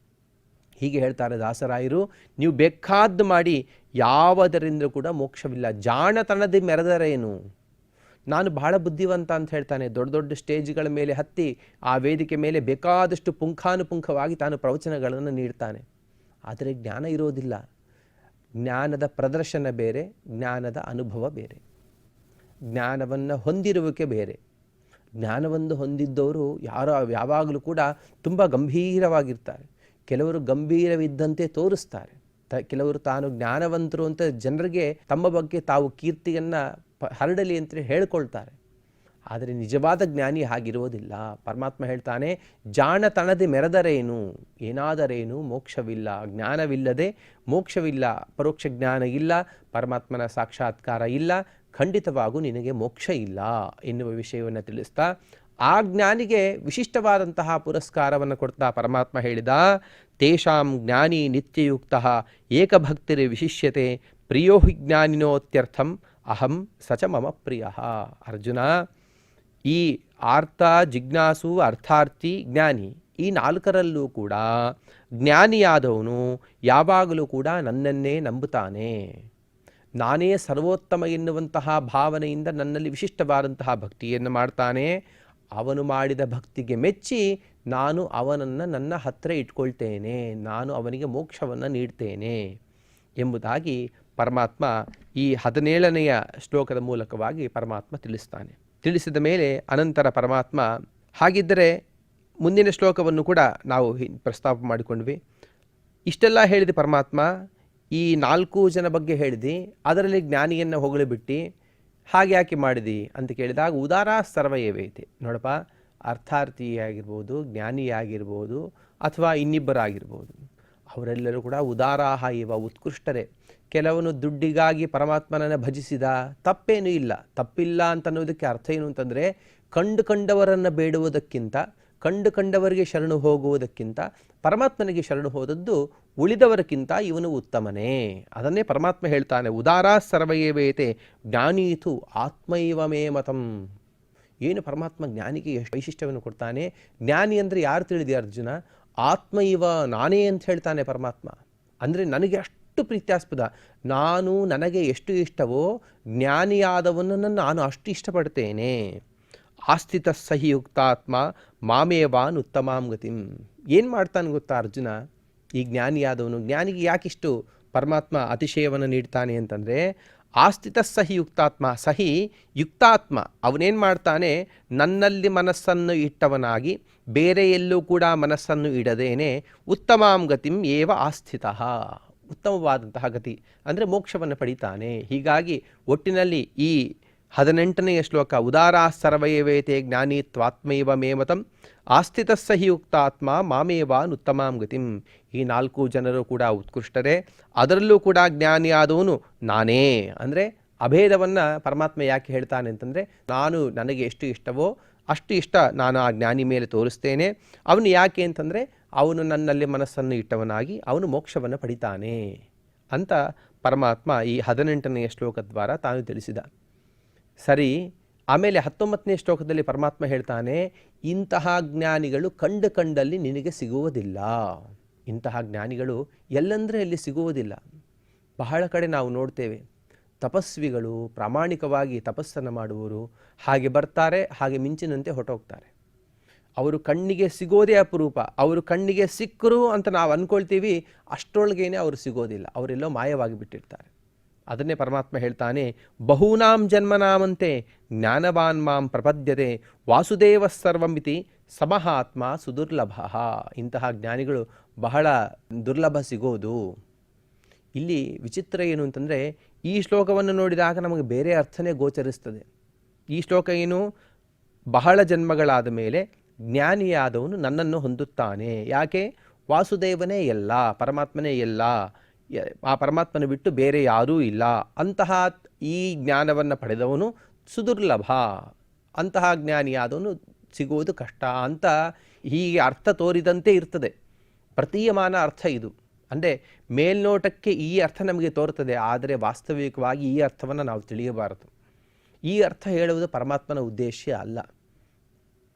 ಹೀಗೆ ಹೇಳ್ತಾರೆ ದಾಸರಾಯರು, ನೀವು ಬೇಕಾದ್ದು ಮಾಡಿ ಯಾವುದರಿಂದ ಕೂಡ ಮೋಕ್ಷವಿಲ್ಲ. ಜಾಣತನದ ಮೆರೆದರೇನು? ನಾನು ಬಹಳ ಬುದ್ಧಿವಂತ ಅಂತ ಹೇಳ್ತಾನೆ. ದೊಡ್ಡ ದೊಡ್ಡ ಸ್ಟೇಜ್ಗಳ ಮೇಲೆ ಹತ್ತಿ ಆ ವೇದಿಕೆ ಮೇಲೆ ಬೇಕಾದಷ್ಟು ಪುಂಖಾನುಪುಂಖವಾಗಿ ತಾನು ಪ್ರವಚನಗಳನ್ನು ನೀಡ್ತಾನೆ. ಆದರೆ ಜ್ಞಾನ ಇರೋದಿಲ್ಲ. ಜ್ಞಾನದ ಪ್ರದರ್ಶನ ಬೇರೆ, ಜ್ಞಾನದ ಅನುಭವ ಬೇರೆ, ಜ್ಞಾನವನ್ನು ಹೊಂದಿರುವಿಕೆ ಬೇರೆ. ಜ್ಞಾನವನ್ನು ಹೊಂದಿದ್ದವರು ಯಾವಾಗಲೂ ಕೂಡ ತುಂಬ ಗಂಭೀರವಾಗಿರ್ತಾರೆ. ಕೆಲವರು ಗಂಭೀರವಿದ್ದಂತೆ ತೋರಿಸ್ತಾರೆ. ಕೆಲವರು ತಾನು ಜ್ಞಾನವಂತರು ಅಂತ ಜನರಿಗೆ ತಮ್ಮ ಬಗ್ಗೆ ತಾವು ಕೀರ್ತಿಯನ್ನು ಹರಡಲಿ ಅಂತ ಹೇಳ್ಕೊಳ್ತಾರೆ. ಆದರೆ ನಿಜವಾದ ಜ್ಞಾನಿ ಹಾಗಿರೋದಿಲ್ಲ. ಪರಮಾತ್ಮ ಹೇಳ್ತಾನೆ, ಜಾಣತನದೆ ಮೆರೆದರೇನು, ಏನಾದರೇನು ಮೋಕ್ಷವಿಲ್ಲ. ಜ್ಞಾನವಿಲ್ಲದೆ ಮೋಕ್ಷವಿಲ್ಲ. ಪರೋಕ್ಷ ಜ್ಞಾನ ಇಲ್ಲ, ಪರಮಾತ್ಮನ ಸಾಕ್ಷಾತ್ಕಾರ ಇಲ್ಲ, ಖಂಡಿತವಾಗೂ ನಿನಗೆ ಮೋಕ್ಷ ಇಲ್ಲ ಎನ್ನುವ ವಿಷಯವನ್ನು ತಿಳಿಸ್ತಾ ಆ ಜ್ಞಾನಿಗೆ ವಿಶಿಷ್ಟವಾದಂತಹ ಪುರಸ್ಕಾರವನ್ನು ಕೊಡ್ತಾ ಪರಮಾತ್ಮ ಹೇಳಿದ, ತೇಷಾಂ ಜ್ಞಾನಿ ನಿತ್ಯಯುಕ್ತ ಏಕಭಕ್ತಿರಿ ವಿಶಿಷ್ಯತೆ ಪ್ರಿಯೋ ಹಿ ಜ್ಞಾನಿನೋತ್ಯರ್ಥಂ ಅಹಂ ಸಚ ಮಮ ಪ್ರಿಯ. ಅರ್ಜುನ, ಈ ಆರ್ತ, ಜಿಜ್ಞಾಸು, ಅರ್ಥಾರ್ಥಿ, ಜ್ಞಾನಿ, ಈ ನಾಲ್ಕರಲ್ಲೂ ಕೂಡ ಜ್ಞಾನಿಯಾದವನು ಯಾವಾಗಲೂ ಕೂಡ ನನ್ನನ್ನೇ ನಂಬುತ್ತಾನೆ. ನಾನೇ ಸರ್ವೋತ್ತಮ ಎನ್ನುವಂತಹ ಭಾವನೆಯಿಂದ ನನ್ನಲ್ಲಿ ವಿಶಿಷ್ಟವಾದಂತಹ ಭಕ್ತಿಯನ್ನು ಮಾಡ್ತಾನೆ. ಅವನು ಮಾಡಿದ ಭಕ್ತಿಗೆ ಮೆಚ್ಚಿ ನಾನು ಅವನನ್ನು ನನ್ನ ಹತ್ತಿರ ಇಟ್ಕೊಳ್ತೇನೆ, ನಾನು ಅವನಿಗೆ ಮೋಕ್ಷವನ್ನು ನೀಡ್ತೇನೆ ಎಂಬುದಾಗಿ ಪರಮಾತ್ಮ ಈ 17ನೆಯ ಶ್ಲೋಕದ ಮೂಲಕವಾಗಿ ಪರಮಾತ್ಮ ತಿಳಿಸ್ತಾನೆ. ತಿಳಿಸಿದ ಮೇಲೆ ಅನಂತರ ಪರಮಾತ್ಮ, ಹಾಗಿದ್ದರೆ ಮುಂದಿನ ಶ್ಲೋಕವನ್ನು ಕೂಡ ನಾವು ಪ್ರಸ್ತಾಪ ಮಾಡಿಕೊಂಡ್ವಿ. ಇಷ್ಟೆಲ್ಲ ಹೇಳಿದ ಪರಮಾತ್ಮ, ಈ 4 ಜನ ಬಗ್ಗೆ ಹೇಳಿದಿ, ಅದರಲ್ಲಿ ಜ್ಞಾನಿಯನ್ನು ಹೊಗಳು ಬಿಟ್ಟು ಹಾಗೆ ಯಾಕೆ ಮಾಡಿದಿ ಅಂತ ಕೇಳಿದಾಗ, ಉದಾರ ಸರ್ವಯವೇತೆ. ನೋಡಪ್ಪ, ಅರ್ಥಾರ್ಥಿಯಾಗಿರ್ಬೋದು, ಜ್ಞಾನಿಯಾಗಿರ್ಬೋದು, ಅಥವಾ ಇನ್ನಿಬ್ಬರಾಗಿರ್ಬೋದು, ಅವರೆಲ್ಲರೂ ಕೂಡ ಉದಾರಾಹ ಇವ, ಉತ್ಕೃಷ್ಟರೇ. ಕೆಲವನು ದುಡ್ಡಿಗಾಗಿ ಪರಮಾತ್ಮನನ್ನು ಭಜಿಸಿದ, ತಪ್ಪೇನೂ ಇಲ್ಲ. ತಪ್ಪಿಲ್ಲ ಅಂತನ್ನೋದಕ್ಕೆ ಅರ್ಥ ಏನು ಅಂತಂದರೆ, ಕಂಡವರನ್ನು ಬೇಡುವುದಕ್ಕಿಂತ, ಕಂಡವರಿಗೆ ಶರಣು ಹೋಗುವುದಕ್ಕಿಂತ ಪರಮಾತ್ಮನಿಗೆ ಶರಣು ಹೋದದ್ದು ಉಳಿದವರಕ್ಕಿಂತ ಇವನು ಉತ್ತಮನೇ. ಅದನ್ನೇ ಪರಮಾತ್ಮ ಹೇಳ್ತಾನೆ, ಉದಾರ ಸರ್ವಯೇವೇತೆ ಜ್ಞಾನೀತು ಆತ್ಮೈವ ಮೇ ಮತಂ. ಏನು ಪರಮಾತ್ಮ ಜ್ಞಾನಿಗೆ ಎಷ್ಟು ವೈಶಿಷ್ಟ್ಯವನ್ನು ಕೊಡ್ತಾನೆ. ಜ್ಞಾನಿ ಅಂದರೆ ಯಾರು ತಿಳಿದೆ ಅರ್ಜುನ? ಆತ್ಮ ಇವ, ನಾನೇ ಅಂತ ಹೇಳ್ತಾನೆ ಪರಮಾತ್ಮ. ಅಂದರೆ ನನಗೆ ಅಷ್ಟು ಪ್ರೀತ್ಯಾಸ್ಪದ, ನನಗೆ ಎಷ್ಟು ಇಷ್ಟವೋ ಜ್ಞಾನಿಯಾದವನನ್ನು ನಾನು ಅಷ್ಟು ಇಷ್ಟಪಡ್ತೇನೆ. ಆಸ್ಥಿತ ಸಹಿ ಯುಕ್ತಾತ್ಮ ಮಾಮೇವಾನ್ ಉತ್ತಮಾಂ ಗತಿಂ. ಏನು ಮಾಡ್ತಾನೆ ಗೊತ್ತಾ ಅರ್ಜುನ? ಈ ಜ್ಞಾನಿಯಾದವನು, ಜ್ಞಾನಿಗೆ ಯಾಕಿಷ್ಟು ಪರಮಾತ್ಮ ಅತಿಶಯವನ್ನು ನೀಡ್ತಾನೆ ಅಂತಂದರೆ, ಆಸ್ಥಿತ ಸಹಿ ಯುಕ್ತಾತ್ಮ, ಸಹಿ ಯುಕ್ತಾತ್ಮ, ಅವನೇನು ಮಾಡ್ತಾನೆ, ನನ್ನಲ್ಲಿ ಮನಸ್ಸನ್ನು ಇಟ್ಟವನಾಗಿ ಬೇರೆ ಎಲ್ಲೂ ಕೂಡ ಮನಸ್ಸನ್ನು ಇಡದೇನೆ ಉತ್ತಮಾಂ ಗತಿಂ ಏವ ಆಸ್ಥಿತ, ಉತ್ತಮವಾದಂತಹ ಗತಿ ಅಂದರೆ ಮೋಕ್ಷವನ್ನು ಪಡಿತಾನೆ. ಹೀಗಾಗಿ ಒಟ್ಟಿನಲ್ಲಿ ಈ 18ನೆಯ ಶ್ಲೋಕ, ಉದಾರ ಸರ್ವಯವೇತೆ ಜ್ಞಾನಿ ತ್ವಾತ್ಮೈವ ಮೇ ಮತಂ ಆಸ್ಥಿತ ಸಹಿ ಯುಕ್ತಾತ್ಮ ಮಾಮೇವಾನ್ ಉತ್ತಮಾಂ ಗತಿಂ. ಈ 4 ಜನರು ಕೂಡ ಉತ್ಕೃಷ್ಟರೇ, ಅದರಲ್ಲೂ ಕೂಡ ಜ್ಞಾನಿಯಾದವನು ನಾನೇ. ಅಂದರೆ ಅಭೇದವನ್ನು ಪರಮಾತ್ಮ ಯಾಕೆ ಹೇಳ್ತಾನೆ ಅಂತಂದರೆ, ನನಗೆ ಎಷ್ಟು ಇಷ್ಟವೋ ಅಷ್ಟು ಇಷ್ಟ ನಾನು ಆ ಜ್ಞಾನಿ ಮೇಲೆ ತೋರಿಸ್ತೇನೆ. ಅವನು ಯಾಕೆ ಅಂತಂದರೆ, ಅವನು ನನ್ನಲ್ಲಿ ಮನಸ್ಸನ್ನು ಇಟ್ಟವನಾಗಿ ಅವನು ಮೋಕ್ಷವನ್ನು ಪಡಿತಾನೆ ಅಂತ ಪರಮಾತ್ಮ ಈ 18ನೆಯ ಶ್ಲೋಕದ ದ್ವಾರ ತಾನು ತಿಳಿಸಿದ. ಸರಿ, ಆಮೇಲೆ 19ನೇ ಶ್ಲೋಕದಲ್ಲಿ ಪರಮಾತ್ಮ ಹೇಳ್ತಾನೆ, ಇಂತಹ ಜ್ಞಾನಿಗಳು ಕಂಡಲ್ಲಿ ನಿನಗೆ ಸಿಗುವುದಿಲ್ಲ. ಇಂತಹ ಜ್ಞಾನಿಗಳು ಎಲ್ಲಂದರೆ ಅಲ್ಲಿ ಸಿಗುವುದಿಲ್ಲ. ಬಹಳ ಕಡೆ ನಾವು ನೋಡ್ತೇವೆ, ತಪಸ್ವಿಗಳು ಪ್ರಾಮಾಣಿಕವಾಗಿ ತಪಸ್ಸನ್ನು ಮಾಡುವವರು ಹಾಗೆ ಬರ್ತಾರೆ, ಹಾಗೆ ಮಿಂಚಿನಂತೆ ಹೊರಟೋಗ್ತಾರೆ. ಅವರು ಕಣ್ಣಿಗೆ ಸಿಗೋದೇ ಅಪರೂಪ. ಅವರು ಕಣ್ಣಿಗೆ ಸಿಕ್ಕರು ಅಂತ ನಾವು ಅಂದ್ಕೊಳ್ತೀವಿ, ಅಷ್ಟರೊಳಗೇನೆ ಅವರು ಸಿಗೋದಿಲ್ಲ, ಅವರೆಲ್ಲೋ ಮಾಯವಾಗಿ ಬಿಟ್ಟಿರ್ತಾರೆ. ಅದನ್ನೇ ಪರಮಾತ್ಮ ಹೇಳ್ತಾನೆ, ಬಹೂನಾಂ ಜನ್ಮನಾಮಂತೆ ಜ್ಞಾನವಾನ್ ಮಾಂ ಪ್ರಪದ್ಯತೆ ವಾಸುದೇವ ಸರ್ವಮಿತಿ ಸಮಹಾತ್ಮ ಸುದುರ್ಲಭ. ಇಂತಹ ಜ್ಞಾನಿಗಳು ಬಹಳ ದುರ್ಲಭ ಸಿಗೋದು. ಇಲ್ಲಿ ವಿಚಿತ್ರ ಏನು ಅಂತಂದರೆ, ಈ ಶ್ಲೋಕವನ್ನು ನೋಡಿದಾಗ ನಮಗೆ ಬೇರೆ ಅರ್ಥನೇ ಗೋಚರಿಸ್ತದೆ. ಈ ಶ್ಲೋಕ ಏನು? ಬಹಳ ಜನ್ಮಗಳಾದ ಮೇಲೆ ಜ್ಞಾನಿಯಾದವನು ನನ್ನನ್ನು ಹೊಂದುತ್ತಾನೆ. ಯಾಕೆ? ವಾಸುದೇವನೇ ಎಲ್ಲ, ಪರಮಾತ್ಮನೇ ಎಲ್ಲ, ಆ ಪರಮಾತ್ಮನ ಬಿಟ್ಟು ಬೇರೆ ಯಾರೂ ಇಲ್ಲ. ಅಂತಹ ಈ ಜ್ಞಾನವನ್ನು ಪಡೆದವನು ಸುದುರ್ಲಭ, ಅಂತಹ ಜ್ಞಾನಿಯಾದವನು ಸಿಗುವುದು ಕಷ್ಟ ಅಂತ ಹೀಗೆ ಅರ್ಥ ತೋರಿದಂತೆ ಇರ್ತದೆ. ಪ್ರತೀಯಮಾನ ಅರ್ಥ ಇದು. ಅಂದರೆ ಮೇಲ್ನೋಟಕ್ಕೆ ಈ ಅರ್ಥ ನಮಗೆ ತೋರುತ್ತದೆ, ಆದರೆ ವಾಸ್ತವಿಕವಾಗಿ ಈ ಅರ್ಥವನ್ನು ನಾವು ತಿಳಿಯಬಾರದು. ಈ ಅರ್ಥ ಹೇಳುವುದು ಪರಮಾತ್ಮನ ಉದ್ದೇಶ ಅಲ್ಲ.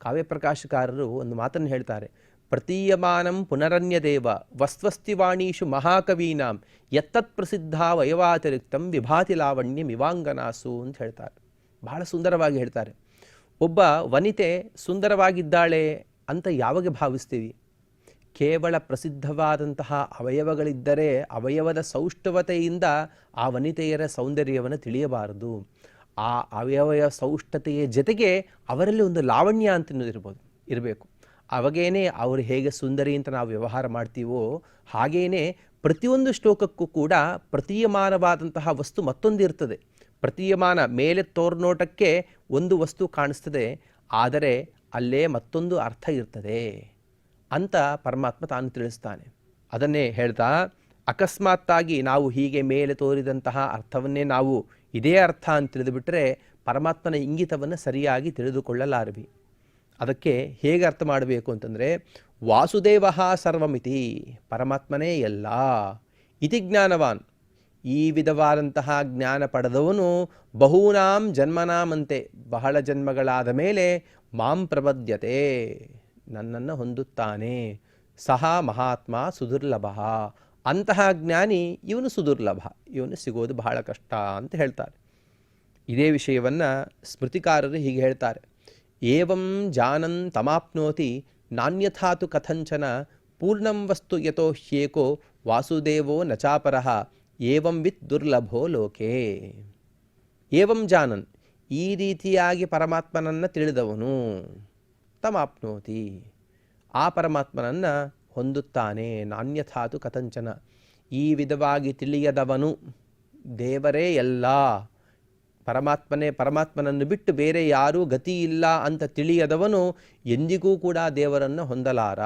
ಕಾವ್ಯಪ್ರಕಾಶಕಾರರು ಒಂದು ಮಾತನ್ನು ಹೇಳ್ತಾರೆ, ಪ್ರತೀಯಮಾನಂ ಪುನರನ್ಯದೇವ ವಸ್ವಸ್ತಿವಾಣೀಷು ಮಹಾಕವೀನಾಂ ಯತ್ತತ್ ಪ್ರಸಿದ್ಧ ವಯವಾತಿರಿಕ್ತಂ ವಿಭಾತಿ ಲಾವಣ್ಯ ಮಿವಾಂಗನಾಸು ಅಂತ ಹೇಳ್ತಾರೆ. ಬಹಳ ಸುಂದರವಾಗಿ ಹೇಳ್ತಾರೆ. ಒಬ್ಬ ವನಿತೆ ಸುಂದರವಾಗಿದ್ದಾಳೆ ಅಂತ ಯಾವಾಗ ಭಾವಿಸ್ತೀವಿ? ಕೇವಲ ಪ್ರಸಿದ್ಧವಾದಂತಹ ಅವಯವಗಳಿದ್ದರೆ ಅವಯವದ ಸೌಷ್ಠವತೆಯಿಂದ ಆ ವನಿತೆಯರ ಸೌಂದರ್ಯವನ್ನು ತಿಳಿಯಬಾರದು. ಆ ಅವಯವ ಸೌಷ್ಠತೆಯ ಜೊತೆಗೆ ಅವರಲ್ಲಿ ಒಂದು ಲಾವಣ್ಯ ಅಂತ ಇರಬೇಕು. ಅವಾಗೇನೆ ಅವರು ಹೇಗೆ ಸುಂದರಿ ಅಂತ ನಾವು ವ್ಯವಹಾರ ಮಾಡ್ತೀವೋ ಹಾಗೇನೆ ಪ್ರತಿಯೊಂದು ಶ್ಲೋಕಕ್ಕೂ ಕೂಡ ಪ್ರತೀಯಮಾನವಾದಂತಹ ವಸ್ತು ಮತ್ತೊಂದು ಇರ್ತದೆ. ಪ್ರತೀಯಮಾನ ಮೇಲೆ ತೋರ್ನೋಟಕ್ಕೆ ಒಂದು ವಸ್ತು ಕಾಣಿಸ್ತದೆ, ಆದರೆ ಅಲ್ಲೇ ಮತ್ತೊಂದು ಅರ್ಥ ಇರ್ತದೆ ಅಂತ ಪರಮಾತ್ಮ ತಾನು ತಿಳಿಸ್ತಾನೆ. ಅದನ್ನೇ ಹೇಳ್ತಾ, ಅಕಸ್ಮಾತ್ತಾಗಿ ನಾವು ಹೀಗೆ ಮೇಲೆ ತೋರಿದಂತಹ ಅರ್ಥವನ್ನೇ ನಾವು ಇದೇ ಅರ್ಥ ಅಂತ ತಿಳಿದುಬಿಟ್ರೆ ಪರಮಾತ್ಮನ ಇಂಗಿತವನ್ನು ಸರಿಯಾಗಿ ತಿಳಿದುಕೊಳ್ಳಲಾರವಿ. ಅದಕ್ಕೆ ಹೇಗೆ ಅರ್ಥ ಮಾಡಬೇಕು ಅಂತಂದರೆ, ವಾಸುದೇವ ಸರ್ವಮಿತಿ, ಪರಮಾತ್ಮನೇ ಎಲ್ಲ, ಇತಿ ಜ್ಞಾನವಾನ್, ಈ ವಿಧವಾದಂತಹ ಜ್ಞಾನ ಪಡೆದವನು ಬಹೂನಾಂ ಜನ್ಮನಾಮಂತೆ, ಬಹಳ ಜನ್ಮಗಳಾದ ಮೇಲೆ ಮಾಂ ಪ್ರಪದ್ಯತೆ, ನನ್ನನ್ನು ಹೊಂದುತ್ತಾನೆ, ಸಹ ಮಹಾತ್ಮ ಸುದುರ್ಲಭ, ಅಂತಹ ಜ್ಞಾನಿ ಇವನು ಸುದುರ್ಲಭ, ಇವನು ಸಿಗೋದು ಬಹಳ ಕಷ್ಟ ಅಂತ ಹೇಳ್ತಾರೆ. ಇದೇ ವಿಷಯವನ್ನು ಸ್ಮೃತಿಕಾರರು ಹೀಗೆ ಹೇಳ್ತಾರೆ, ಏವಂ ಜಾನನ್ ತಮಾಪ್ನೋತಿ ನಾನ್ಯಥಾತು ಕಥಂಚನ ಪೂರ್ಣಂ ವಸ್ತು ಯತೋ ಹ್ಯೇಕೋ ವಾಸುದೇವೋ ನಚಾಪರಃ ಏವಂ ವಿತ್ ದುರ್ಲಭೋ ಲೋಕೆ. ಏವಂ ಜಾನನ್, ಈ ರೀತಿಯಾಗಿ ಪರಮಾತ್ಮನನ್ನು ತಿಳಿದವನು, ತಮಾಪ್ನೋತಿ, ಆ ಪರಮಾತ್ಮನನ್ನು ಹೊಂದುತ್ತಾನೆ, ನಾನ್ಯಥಾತು ಕಥಂಚನ, ಈ ವಿಧವಾಗಿ ತಿಳಿಯದವನು, ದೇವರೇ ಎಲ್ಲ, ಪರಮಾತ್ಮನನ್ನು ಬಿಟ್ಟು ಬೇರೆ ಯಾರೂ ಗತಿ ಇಲ್ಲ ಅಂತ ತಿಳಿಯದವನು ಎಂದಿಗೂ ಕೂಡ ದೇವರನ್ನು ಹೊಂದಲಾರ.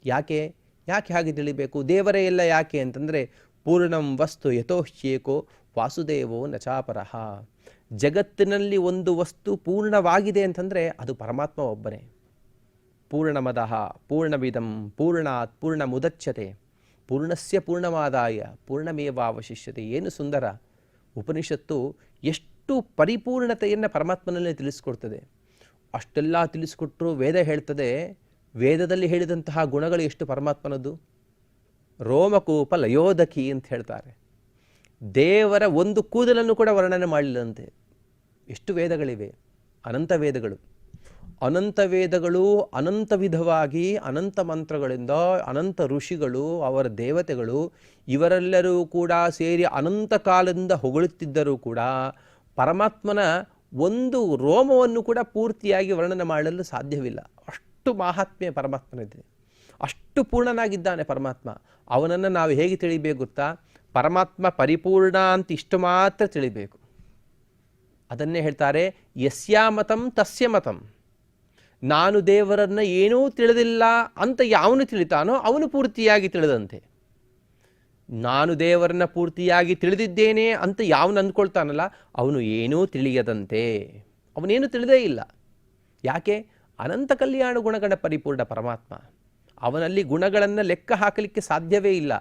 ಯಾಕೆ ಹಾಗೆ ತಿಳಿಬೇಕು? ದೇವರೇ ಎಲ್ಲ ಯಾಕೆ ಅಂತಂದರೆ, ಪೂರ್ಣಂ ವಸ್ತು ಯಥೋಹ್ಯೇಕೋ ವಾಸುದೇವೋ ನಚಾಪರಃ, ಜಗತ್ತಿನಲ್ಲಿ ಒಂದು ವಸ್ತು ಪೂರ್ಣವಾಗಿದೆ ಅಂತಂದರೆ ಅದು ಪರಮಾತ್ಮ ಒಬ್ಬನೇ. ಪೂರ್ಣಮದಃ ಪೂರ್ಣವಿದಂ ಪೂರ್ಣಾತ್ ಪೂರ್ಣಮುದಚ್ಯತೆ ಪೂರ್ಣಸ್ಯ ಪೂರ್ಣಮಾದಾಯ ಪೂರ್ಣಮೇವಾವಶಿಷ್ಯತೆ. ಏನು ಸುಂದರ! ಉಪನಿಷತ್ತು ಎಷ್ಟು ಪರಿಪೂರ್ಣತೆಯನ್ನು ಪರಮಾತ್ಮನಲ್ಲಿ ತಿಳಿಸ್ಕೊಡ್ತದೆ. ಅಷ್ಟೆಲ್ಲ ತಿಳಿಸ್ಕೊಟ್ರು ವೇದ ಹೇಳ್ತದೆ, ವೇದದಲ್ಲಿ ಹೇಳಿದಂತಹ ಗುಣಗಳು ಎಷ್ಟು ಪರಮಾತ್ಮನದ್ದು. ರೋಮಕೂಪ ಲಯೋದಕಿ ಅಂತ ಹೇಳ್ತಾರೆ. ದೇವರ ಒಂದು ಕೂದಲನ್ನು ಕೂಡ ವರ್ಣನೆ ಮಾಡಲಿಲ್ಲಂತೆ. ಎಷ್ಟು ವೇದಗಳಿವೆ, ಅನಂತ ವೇದಗಳು. ಅನಂತ ವೇದಗಳು ಅನಂತ ವಿಧವಾಗಿ ಅನಂತ ಮಂತ್ರಗಳಿಂದ ಅನಂತ ಋಷಿಗಳು, ಅವರ ದೇವತೆಗಳು ಇವರೆಲ್ಲರೂ ಕೂಡ ಸೇರಿ ಅನಂತ ಕಾಲದಿಂದ ಹೊಗಳುತ್ತಿದ್ದರೂ ಕೂಡ ಪರಮಾತ್ಮನ ಒಂದು ರೋಮವನ್ನು ಕೂಡ ಪೂರ್ತಿಯಾಗಿ ವರ್ಣನೆ ಮಾಡಲು ಸಾಧ್ಯವಿಲ್ಲ. ಅಷ್ಟು ಮಹಾತ್ಮ್ಯ ಪರಮಾತ್ಮನಿದೆ, ಅಷ್ಟು ಪೂರ್ಣನಾಗಿದ್ದಾನೆ ಪರಮಾತ್ಮ. ಅವನನ್ನು ನಾವು ಹೇಗೆ ತಿಳಿಬೇಕು ಗೊತ್ತಾ? ಪರಮಾತ್ಮ ಪರಿಪೂರ್ಣ ಅಂತ ಇಷ್ಟು ಮಾತ್ರ ತಿಳಿಬೇಕು. ಅದನ್ನೇ ಹೇಳ್ತಾರೆ, ಯಸ್ಯಾಮತಂ ತಸ್ಯ ಮತಂ. ನಾನು ದೇವರನ್ನು ಏನೂ ತಿಳಿದಿಲ್ಲ ಅಂತ ಯಾವನು ತಿಳಿತಾನೋ ಅವನು ಪೂರ್ತಿಯಾಗಿ ತಿಳಿದಂತೆ. ನಾನು ದೇವರನ್ನ ಪೂರ್ತಿಯಾಗಿ ತಿಳಿದಿದ್ದೇನೆ ಅಂತ ಯಾವನು ಅಂದ್ಕೊಳ್ತಾನಲ್ಲ ಅವನು ಏನೂ ತಿಳಿಯದಂತೆ, ಅವನೇನು ತಿಳಿದೇ ಇಲ್ಲ. ಯಾಕೆ? ಅನಂತ ಕಲ್ಯಾಣ ಗುಣಗಳ ಪರಿಪೂರ್ಣ ಪರಮಾತ್ಮ. ಅವನಲ್ಲಿ ಗುಣಗಳನ್ನು ಲೆಕ್ಕ ಹಾಕಲಿಕ್ಕೆ ಸಾಧ್ಯವೇ ಇಲ್ಲ.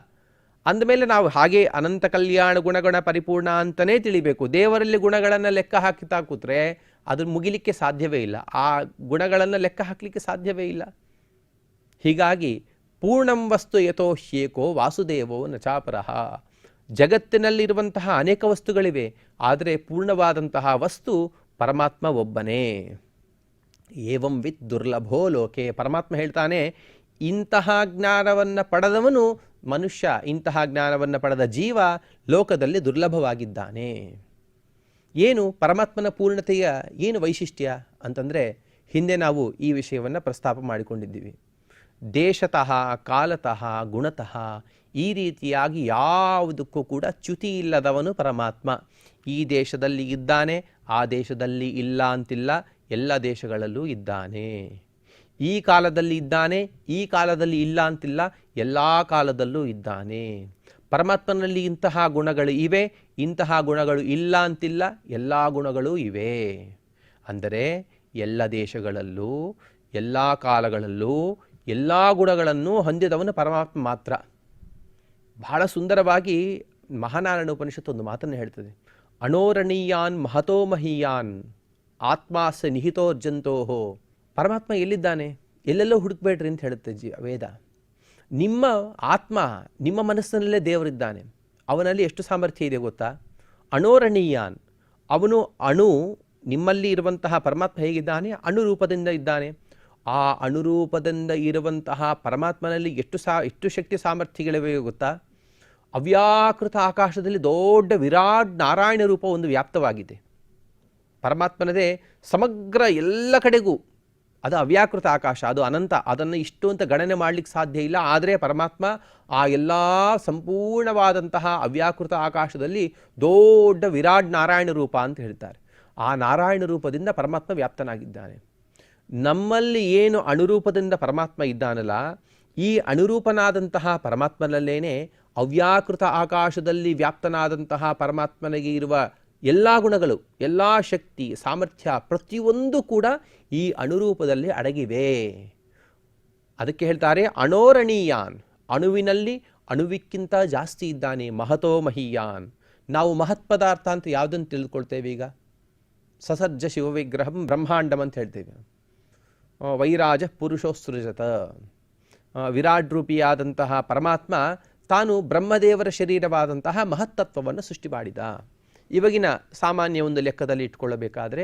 ಅಂದಮೇಲೆ ನಾವು ಹಾಗೆ ಅನಂತ ಕಲ್ಯಾಣ ಗುಣಗಣ ಪರಿಪೂರ್ಣ ಅಂತಲೇ ತಿಳಿಬೇಕು. ದೇವರಲ್ಲಿ ಗುಣಗಳನ್ನು ಲೆಕ್ಕ ಹಾಕಿತಾ ಕೂತ್ರೆ ಅದು ಮುಗಿಲಿಕ್ಕೆ ಸಾಧ್ಯವೇ ಇಲ್ಲ, ಆ ಗುಣಗಳನ್ನು ಲೆಕ್ಕ ಹಾಕಲಿಕ್ಕೆ ಸಾಧ್ಯವೇ ಇಲ್ಲ. ಹೀಗಾಗಿ ಪೂರ್ಣಂ ವಸ್ತು ಯಥೋ ಹ್ಯೇಕೋ ವಾಸುದೇವೋ ನಚಾಪರಃ. ಜಗತ್ತಿನಲ್ಲಿರುವಂತಹ ಅನೇಕ ವಸ್ತುಗಳಿವೆ, ಆದರೆ ಪೂರ್ಣವಾದಂತಹ ವಸ್ತು ಪರಮಾತ್ಮ ಒಬ್ಬನೇ. ಏವಂ ವಿತ್ ದುರ್ಲಭೋ ಲೋಕೆ. ಪರಮಾತ್ಮ ಹೇಳ್ತಾನೆ, ಇಂತಹ ಜ್ಞಾನವನ್ನು ಪಡೆದವನು ಮನುಷ್ಯ, ಇಂತಹ ಜ್ಞಾನವನ್ನು ಪಡೆದ ಜೀವ ಲೋಕದಲ್ಲಿ ದುರ್ಲಭವಾಗಿದ್ದಾನೆ. ಏನು ಪರಮಾತ್ಮನ ಪೂರ್ಣತೆಯ ಏನು ವೈಶಿಷ್ಟ್ಯ ಅಂತಂದರೆ, ಹಿಂದೆ ನಾವು ಈ ವಿಷಯವನ್ನು ಪ್ರಸ್ತಾಪ ಮಾಡಿಕೊಂಡಿದ್ದೀವಿ. ದೇಶತಃ ಕಾಲತಃ ಗುಣತಃ ಈ ರೀತಿಯಾಗಿ ಯಾವುದಕ್ಕೂ ಕೂಡ ಚ್ಯುತಿ ಇಲ್ಲದವನು ಪರಮಾತ್ಮ. ಈ ದೇಶದಲ್ಲಿ ಇದ್ದಾನೆ, ಆ ದೇಶದಲ್ಲಿ ಇಲ್ಲ ಅಂತಿಲ್ಲ, ಎಲ್ಲ ದೇಶಗಳಲ್ಲೂ ಇದ್ದಾನೆ. ಈ ಕಾಲದಲ್ಲಿ ಇದ್ದಾನೆ, ಈ ಕಾಲದಲ್ಲಿ ಇಲ್ಲ ಅಂತಿಲ್ಲ, ಎಲ್ಲ ಕಾಲದಲ್ಲೂ ಇದ್ದಾನೆ. ಪರಮಾತ್ಮನಲ್ಲಿ ಇಂತಹ ಗುಣಗಳು ಇವೆ, ಇಂತಹ ಗುಣಗಳು ಇಲ್ಲ ಅಂತಿಲ್ಲ, ಎಲ್ಲ ಗುಣಗಳೂ ಇವೆ. ಅಂದರೆ ಎಲ್ಲ ದೇಶಗಳಲ್ಲೂ ಎಲ್ಲ ಕಾಲಗಳಲ್ಲೂ ಎಲ್ಲ ಗುಣಗಳನ್ನು ಹೊಂದಿದವನು ಪರಮಾತ್ಮ ಮಾತ್ರ. ಬಹಳ ಸುಂದರವಾಗಿ ಮಹಾನಾರಾಯಣ ಉಪನಿಷತ್ತು ಒಂದು ಮಾತನ್ನು ಹೇಳ್ತದೆ, ಅಣೋರಣೀಯಾನ್ ಮಹತೋ ಮಹೀಯಾನ್ ಆತ್ಮಾಸ ನಿಹಿತೋರ್ಜಂತೋಹೋ. ಪರಮಾತ್ಮ ಎಲ್ಲಿದ್ದಾನೆ? ಎಲ್ಲೆಲ್ಲೋ ಹುಡುಕ್ಬೇಡ್ರಿ ಅಂತ ಹೇಳುತ್ತೆ ವೇದ. ನಿಮ್ಮ ಆತ್ಮ, ನಿಮ್ಮ ಮನಸ್ಸಿನಲ್ಲೇ ದೇವರಿದ್ದಾನೆ. ಅವನಲ್ಲಿ ಎಷ್ಟು ಸಾಮರ್ಥ್ಯ ಇದೆ ಗೊತ್ತಾ? ಅಣೋರಣೀಯಾನ್, ಅವನು ಅಣು, ನಿಮ್ಮಲ್ಲಿ ಇರುವಂತಹ ಪರಮಾತ್ಮ ಹೇಗಿದ್ದಾನೆ? ಅಣುರೂಪದಿಂದ ಇದ್ದಾನೆ. ಆ ಅಣುರೂಪದಿಂದ ಇರುವಂತಹ ಪರಮಾತ್ಮನಲ್ಲಿ ಎಷ್ಟು ಶಕ್ತಿ ಸಾಮರ್ಥ್ಯಗಳಿವೆ ಗೊತ್ತಾ? ಅವ್ಯಾಕೃತ ಆಕಾಶದಲ್ಲಿ ದೊಡ್ಡ ವಿರಾಟ್ ನಾರಾಯಣ ರೂಪ ಒಂದು ವ್ಯಾಪ್ತವಾಗಿದೆ. ಪರಮಾತ್ಮನದೇ ಸಮಗ್ರ ಎಲ್ಲ ಕಡೆಗೂ. ಅದು ಅವ್ಯಾಕೃತ ಆಕಾಶ, ಅದು ಅನಂತ. ಅದನ್ನು ಇಷ್ಟು ಅಂತ ಗಣನೆ ಮಾಡಲಿಕ್ಕೆ ಸಾಧ್ಯ ಇಲ್ಲ. ಆದರೆ ಪರಮಾತ್ಮ ಆ ಎಲ್ಲ ಸಂಪೂರ್ಣವಾದಂತಹ ಅವ್ಯಾಕೃತ ಆಕಾಶದಲ್ಲಿ ದೊಡ್ಡ ವಿರಾಟ್ ನಾರಾಯಣ ರೂಪ ಅಂತ ಹೇಳ್ತಾರೆ. ಆ ನಾರಾಯಣ ರೂಪದಿಂದ ಪರಮಾತ್ಮ ವ್ಯಾಪ್ತನಾಗಿದ್ದಾನೆ. ನಮ್ಮಲ್ಲಿ ಏನು ಅಣುರೂಪದಿಂದ ಪರಮಾತ್ಮ ಇದ್ದಾನಲ್ಲ, ಈ ಅಣುರೂಪನಾದಂತಹ ಪರಮಾತ್ಮನಲ್ಲೇನೆ ಅವ್ಯಾಕೃತ ಆಕಾಶದಲ್ಲಿ ವ್ಯಾಪ್ತನಾದಂತಹ ಪರಮಾತ್ಮನಿಗೆ ಇರುವ ಎಲ್ಲ ಗುಣಗಳು, ಎಲ್ಲ ಶಕ್ತಿ, ಸಾಮರ್ಥ್ಯ ಪ್ರತಿಯೊಂದು ಕೂಡ ಈ ಅಣುರೂಪದಲ್ಲಿ ಅಡಗಿವೆ. ಅದಕ್ಕೆ ಹೇಳ್ತಾರೆ ಅಣೋರಣೀಯಾನ್, ಅಣುವಿನಲ್ಲಿ ಅಣುವಿಕ್ಕಿಂತ ಜಾಸ್ತಿ ಇದ್ದಾನೆ. ಮಹತೋ ಮಹೀಯಾನ್. ನಾವು ಮಹತ್ ಪದಾರ್ಥ ಅಂತ ಯಾವುದನ್ನು ತಿಳಿದುಕೊಳ್ತೇವೆ ಈಗ? ಸಸರ್ಜ ಶಿವವಿಗ್ರಹಂ ಬ್ರಹ್ಮಾಂಡಂ ಅಂತ ಹೇಳ್ತೇವೆ. ವೈರಾಜ ಪುರುಷೋತ್ಸೃಜತ. ವಿರಾಟ್ ರೂಪಿಯಾದಂತಹ ಪರಮಾತ್ಮ ತಾನು ಬ್ರಹ್ಮದೇವರ ಶರೀರವಾದಂತಹ ಮಹತ್ತತ್ವವನ್ನು ಸೃಷ್ಟಿ ಮಾಡಿದ. ಇವಾಗಿನ ಸಾಮಾನ್ಯ ಒಂದು ಲೆಕ್ಕದಲ್ಲಿ ಇಟ್ಕೊಳ್ಳಬೇಕಾದ್ರೆ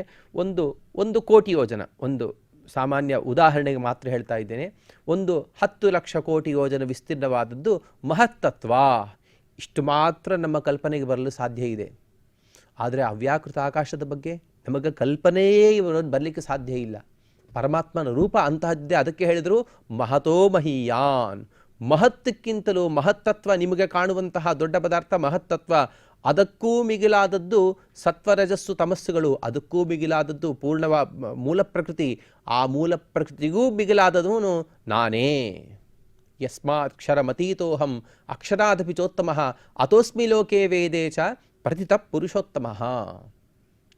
ಒಂದು ಕೋಟಿ ಯೋಜನ, ಒಂದು ಸಾಮಾನ್ಯ ಉದಾಹರಣೆಗೆ ಮಾತ್ರ ಹೇಳ್ತಾ ಇದ್ದೇನೆ, 10 ಲಕ್ಷ ಕೋಟಿ ಯೋಜನ ವಿಸ್ತೀರ್ಣವಾದದ್ದು ಮಹತ್ತತ್ವ. ಇಷ್ಟು ಮಾತ್ರ ನಮ್ಮ ಕಲ್ಪನೆಗೆ ಬರಲು ಸಾಧ್ಯ ಇದೆ. ಆದರೆ ಅವ್ಯಾಕೃತ ಆಕಾಶದ ಬಗ್ಗೆ ನಮಗೆ ಕಲ್ಪನೆಯೇ ಬರಲಿಕ್ಕೆ ಸಾಧ್ಯ ಇಲ್ಲ. ಪರಮಾತ್ಮನ ರೂಪ ಅಂತಹದ್ದೇ. ಅದಕ್ಕೆ ಹೇಳಿದರು ಮಹತೋ ಮಹೀಯಾನ್. ಮಹತ್ತಕ್ಕಿಂತಲೂ ಮಹತ್ತತ್ವ, ನಿಮಗೆ ಕಾಣುವಂತಹ ದೊಡ್ಡ ಪದಾರ್ಥ ಮಹತ್ತತ್ವ, ಅದಕ್ಕೂ ಮಿಗಿಲಾದದ್ದು ಸತ್ವರಜಸ್ಸು ತಮಸ್ಸುಗಳು, ಅದಕ್ಕೂ ಮಿಗಿಲಾದದ್ದು ಮೂಲ ಪ್ರಕೃತಿ. ಆ ಮೂಲ ಪ್ರಕೃತಿಗೂ ಮಿಗಿಲಾದವನು ನಾನೇ. ಯಸ್ಮಾಕ್ಷರಮತೀತೋಹಂ ಅಕ್ಷರಾದಪಿ ಚೋತ್ತಮಃ ಅತೋಸ್ಮಿ ಲೋಕೆ ವೇದೇ ಚ ಪ್ರತಿತ ಪುರುಷೋತ್ತಮಃ.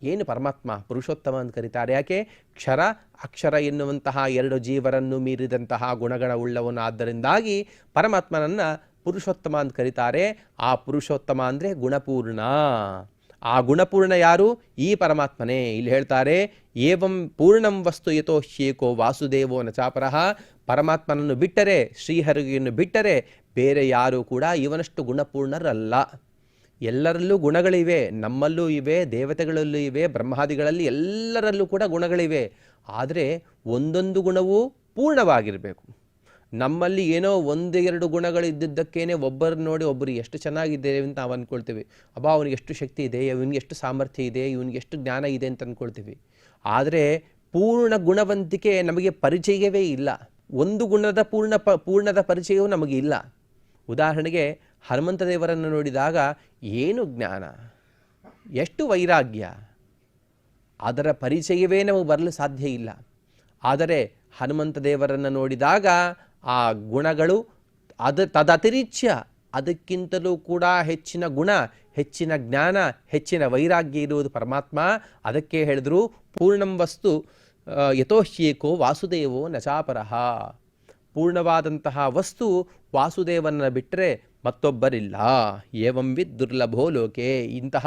ಏನು ಪರಮಾತ್ಮ ಪುರುಷೋತ್ತಮ ಅಂತ ಕರೀತಾರೆ? ಯಾಕೆ? ಕ್ಷರ ಅಕ್ಷರ ಎನ್ನುವಂತಹ 2 ಜೀವರನ್ನು ಮೀರಿದಂತಹ ಗುಣಗಳ ಉಳ್ಳವನಾದ್ದರಿಂದಾಗಿ ಪರಮಾತ್ಮನನ್ನು ಪುರುಷೋತ್ತಮ ಅಂತ ಕರೀತಾರೆ. ಆ ಪುರುಷೋತ್ತಮ ಅಂದರೆ ಗುಣಪೂರ್ಣ. ಆ ಗುಣಪೂರ್ಣ ಯಾರು? ಈ ಪರಮಾತ್ಮನೇ. ಇಲ್ಲಿ ಹೇಳ್ತಾರೆ ಏವಂ ಪೂರ್ಣಂ ವಸ್ತು ಯತೋ ಹ್ಯೇಕೋ ವಾಸುದೇವೋ ನ ಚಾಪರಃ. ಪರಮಾತ್ಮನನ್ನು ಬಿಟ್ಟರೆ, ಶ್ರೀಹರಿಯನ್ನು ಬಿಟ್ಟರೆ ಬೇರೆ ಯಾರೂ ಕೂಡ ಇವನಷ್ಟು ಗುಣಪೂರ್ಣರಲ್ಲ. ಎಲ್ಲರಲ್ಲೂ ಗುಣಗಳಿವೆ, ನಮ್ಮಲ್ಲೂ ಇವೆ, ದೇವತೆಗಳಲ್ಲೂ ಇವೆ, ಬ್ರಹ್ಮಾದಿಗಳಲ್ಲಿ ಎಲ್ಲರಲ್ಲೂ ಕೂಡ ಗುಣಗಳಿವೆ. ಆದರೆ ಒಂದೊಂದು ಗುಣವೂ ಪೂರ್ಣವಾಗಿರಬೇಕು. ನಮ್ಮಲ್ಲಿ ಏನೋ 1-2 ಗುಣಗಳು ಇದ್ದಿದ್ದಕ್ಕೇನೆ ಒಬ್ಬರನ್ನ ನೋಡಿ ಒಬ್ಬರು ಎಷ್ಟು ಚೆನ್ನಾಗಿದ್ದೇವೆ ಅಂತ ನಾವು ಅಂದ್ಕೊಳ್ತೀವಿ. ಅಬ್ಬಾ ಅವನಿಗೆ ಎಷ್ಟು ಶಕ್ತಿ ಇದೆ, ಇವನಿಗೆ ಎಷ್ಟು ಸಾಮರ್ಥ್ಯ ಇದೆ, ಇವನಿಗೆ ಎಷ್ಟು ಜ್ಞಾನ ಇದೆ ಅಂತ ಅಂದ್ಕೊಳ್ತೀವಿ. ಆದರೆ ಪೂರ್ಣ ಗುಣವಂತಿಕೆ ನಮಗೆ ಪರಿಚಯವೇ ಇಲ್ಲ. ಒಂದು ಗುಣದ ಪೂರ್ಣದ ಪರಿಚಯವೂ ನಮಗೆ ಇಲ್ಲ. ಉದಾಹರಣೆಗೆ ಹನುಮಂತ ದೇವರನ್ನು ನೋಡಿದಾಗ ಏನು ಜ್ಞಾನ, ಎಷ್ಟು ವೈರಾಗ್ಯ, ಅದರ ಪರಿಚಯವೇ ನಮಗೆ ಬರಲು ಸಾಧ್ಯ ಇಲ್ಲ. ಆದರೆ ಹನುಮಂತ ದೇವರನ್ನು ನೋಡಿದಾಗ ಆ ಗುಣಗಳು ತದತಿರಿಚ್ಯ ಅದಕ್ಕಿಂತಲೂ ಕೂಡ ಹೆಚ್ಚಿನ ಗುಣ, ಹೆಚ್ಚಿನ ಜ್ಞಾನ, ಹೆಚ್ಚಿನ ವೈರಾಗ್ಯ ಇರುವುದು ಪರಮಾತ್ಮ. ಅದಕ್ಕೆ ಹೇಳಿದ್ರು ಪೂರ್ಣಂ ವಸ್ತು ಯತೋಹ್ಯೇಕೋ ವಾಸುದೇವೋ ನಚಾಪರಃ. ಪೂರ್ಣವಾದಂತಹ ವಸ್ತು ವಾಸುದೇವನ ಬಿಟ್ಟರೆ ಮತ್ತೊಬ್ಬರಿಲ್ಲ. ಏವಂವಿದ್ ದುರ್ಲಭೋ ಲೋಕೆ. ಇಂತಹ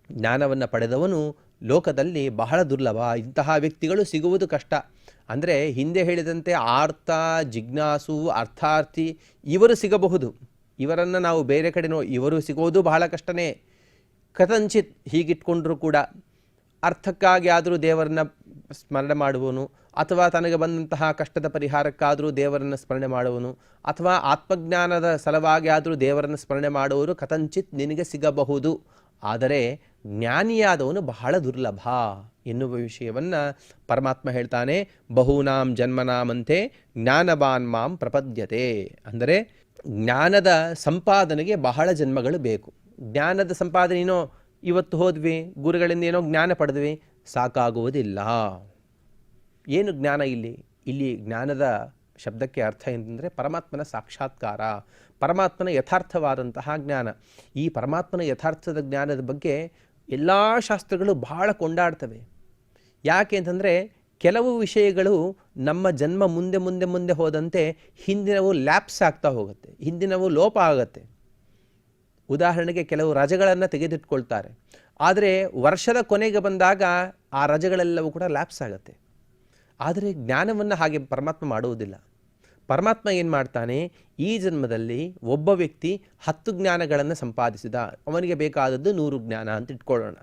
ಜ್ಞಾನವನ್ನು ಪಡೆದವನು ಲೋಕದಲ್ಲಿ ಬಹಳ ದುರ್ಲಭ. ಇಂತಹ ವ್ಯಕ್ತಿಗಳು ಸಿಗುವುದು ಕಷ್ಟ. ಅಂದರೆ ಹಿಂದೆ ಹೇಳಿದಂತೆ ಆರ್ತ, ಜಿಜ್ಞಾಸು, ಅರ್ಥಾರ್ಥಿ ಇವರು ಸಿಗಬಹುದು. ಇವರನ್ನು ನಾವು ಬೇರೆ ಕಡೆ ಇವರು ಸಿಗೋದು ಬಹಳ ಕಷ್ಟನೇ. ಕಥಂಚಿತ್ ಹೀಗಿಟ್ಕೊಂಡ್ರೂ ಕೂಡ ಅರ್ಥಕ್ಕಾಗಿ ಆದರೂ ದೇವರನ್ನ ಸ್ಮರಣೆ ಮಾಡುವನು, ಅಥವಾ ತನಗೆ ಬಂದಂತಹ ಕಷ್ಟದ ಪರಿಹಾರಕ್ಕಾದರೂ ದೇವರನ್ನು ಸ್ಮರಣೆ ಮಾಡುವನು, ಅಥವಾ ಆತ್ಮಜ್ಞಾನದ ಸಲುವಾಗಿ ಆದರೂ ದೇವರನ್ನು ಸ್ಮರಣೆ ಮಾಡುವವರು ಕಥಂಚಿತ್ ನಿನಗೆ ಸಿಗಬಹುದು. ಆದರೆ ಜ್ಞಾನಿಯಾದವನು ಬಹಳ ದುರ್ಲಭ ಎನ್ನುವ ವಿಷಯವನ್ನು ಪರಮಾತ್ಮ ಹೇಳ್ತಾನೆ. ಬಹೂನಾಂ ಜನ್ಮನಾಮಂತೆ ಜ್ಞಾನವಾನ್ ಮಾಂ ಪ್ರಪದ್ಯತೆ. ಅಂದರೆ ಜ್ಞಾನದ ಸಂಪಾದನೆಗೆ ಬಹಳ ಜನ್ಮಗಳು ಬೇಕು. ಜ್ಞಾನದ ಸಂಪಾದನೆಯೋ ಇವತ್ತು ಹೋದ್ವಿ, ಗುರುಗಳಿಂದ ಏನೋ ಜ್ಞಾನ ಪಡೆದ್ವಿ, ಸಾಕಾಗುವುದಿಲ್ಲ. ಏನು ಜ್ಞಾನ ಇಲ್ಲಿ ಜ್ಞಾನದ ಶಬ್ದಕ್ಕೆ ಅರ್ಥ ಏನಂದರೆ ಪರಮಾತ್ಮನ ಸಾಕ್ಷಾತ್ಕಾರ, ಪರಮಾತ್ಮನ ಯಥಾರ್ಥವಾದಂತಹ ಜ್ಞಾನ. ಈ ಪರಮಾತ್ಮನ ಯಥಾರ್ಥದ ಜ್ಞಾನದ ಬಗ್ಗೆ ಎಲ್ಲ ಶಾಸ್ತ್ರಗಳು ಬಹಳ ಕೊಂಡಾಡ್ತವೆ. ಯಾಕೆ ಅಂತಂದರೆ ಕೆಲವು ವಿಷಯಗಳು ನಮ್ಮ ಜನ್ಮ ಮುಂದೆ ಹೋದಂತೆ ಹಿಂದಿನವು ಲ್ಯಾಪ್ಸ್ ಆಗ್ತಾ ಹೋಗುತ್ತೆ, ಹಿಂದಿನವು ಲೋಪ ಆಗುತ್ತೆ. ಉದಾಹರಣೆಗೆ ಕೆಲವು ರಜೆಗಳನ್ನು ತೆಗೆದಿಟ್ಕೊಳ್ತಾರೆ. ಆದರೆ ವರ್ಷದ ಕೊನೆಗೆ ಬಂದಾಗ ಆ ರಜೆಗಳೆಲ್ಲವೂ ಕೂಡ ಲ್ಯಾಪ್ಸ್ ಆಗುತ್ತೆ. ಆದರೆ ಜ್ಞಾನವನ್ನು ಹಾಗೆ ಪರಮಾತ್ಮ ಮಾಡುವುದಿಲ್ಲ. ಪರಮಾತ್ಮ ಏನು ಮಾಡ್ತಾನೆ, ಈ ಜನ್ಮದಲ್ಲಿ ಒಬ್ಬ ವ್ಯಕ್ತಿ 10 ಜ್ಞಾನಗಳನ್ನು ಸಂಪಾದಿಸಿದ, ಅವನಿಗೆ ಬೇಕಾದದ್ದು 100 ಜ್ಞಾನ ಅಂತ ಇಟ್ಕೊಳ್ಳೋಣ.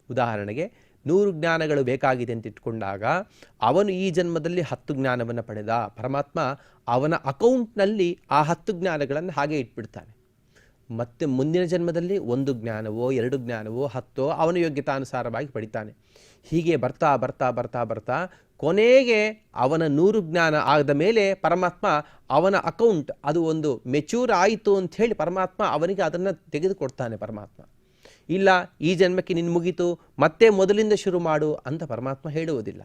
ಉದಾಹರಣೆಗೆ 100 ಜ್ಞಾನಗಳು ಬೇಕಾಗಿದೆ ಅಂತ ಇಟ್ಕೊಂಡಾಗ ಅವನು ಈ ಜನ್ಮದಲ್ಲಿ 10 ಜ್ಞಾನವನ್ನು ಪಡೆದ. ಪರಮಾತ್ಮ ಅವನ ಅಕೌಂಟ್ನಲ್ಲಿ ಆ 10 ಜ್ಞಾನಗಳನ್ನು ಹಾಗೆ ಇಟ್ಬಿಡ್ತಾನೆ. ಮತ್ತು ಮುಂದಿನ ಜನ್ಮದಲ್ಲಿ 1 ಜ್ಞಾನವೋ 2 ಜ್ಞಾನವೋ 10 ಅವನ ಯೋಗ್ಯತಾನುಸಾರವಾಗಿ ಪಡಿತಾನೆ. ಹೀಗೆ ಬರ್ತಾ ಬರ್ತಾ ಬರ್ತಾ ಬರ್ತಾ ಕೊನೆಗೆ ಅವನ 100 ಜ್ಞಾನ ಆದ ಮೇಲೆ ಪರಮಾತ್ಮ ಅವನ ಅಕೌಂಟ್ ಅದು ಒಂದು ಮೆಚ್ಯೂರ್ ಆಯಿತು ಅಂಥೇಳಿ ಪರಮಾತ್ಮ ಅವನಿಗೆ ಅದನ್ನು ತೆಗೆದುಕೊಡ್ತಾನೆ. ಪರಮಾತ್ಮ ಇಲ್ಲ, ಈ ಜನ್ಮಕ್ಕೆ ನಿನ್ನ ಮುಗೀತು, ಮತ್ತೆ ಮೊದಲಿಂದ ಶುರು ಮಾಡು ಅಂತ ಪರಮಾತ್ಮ ಹೇಳುವುದಿಲ್ಲ.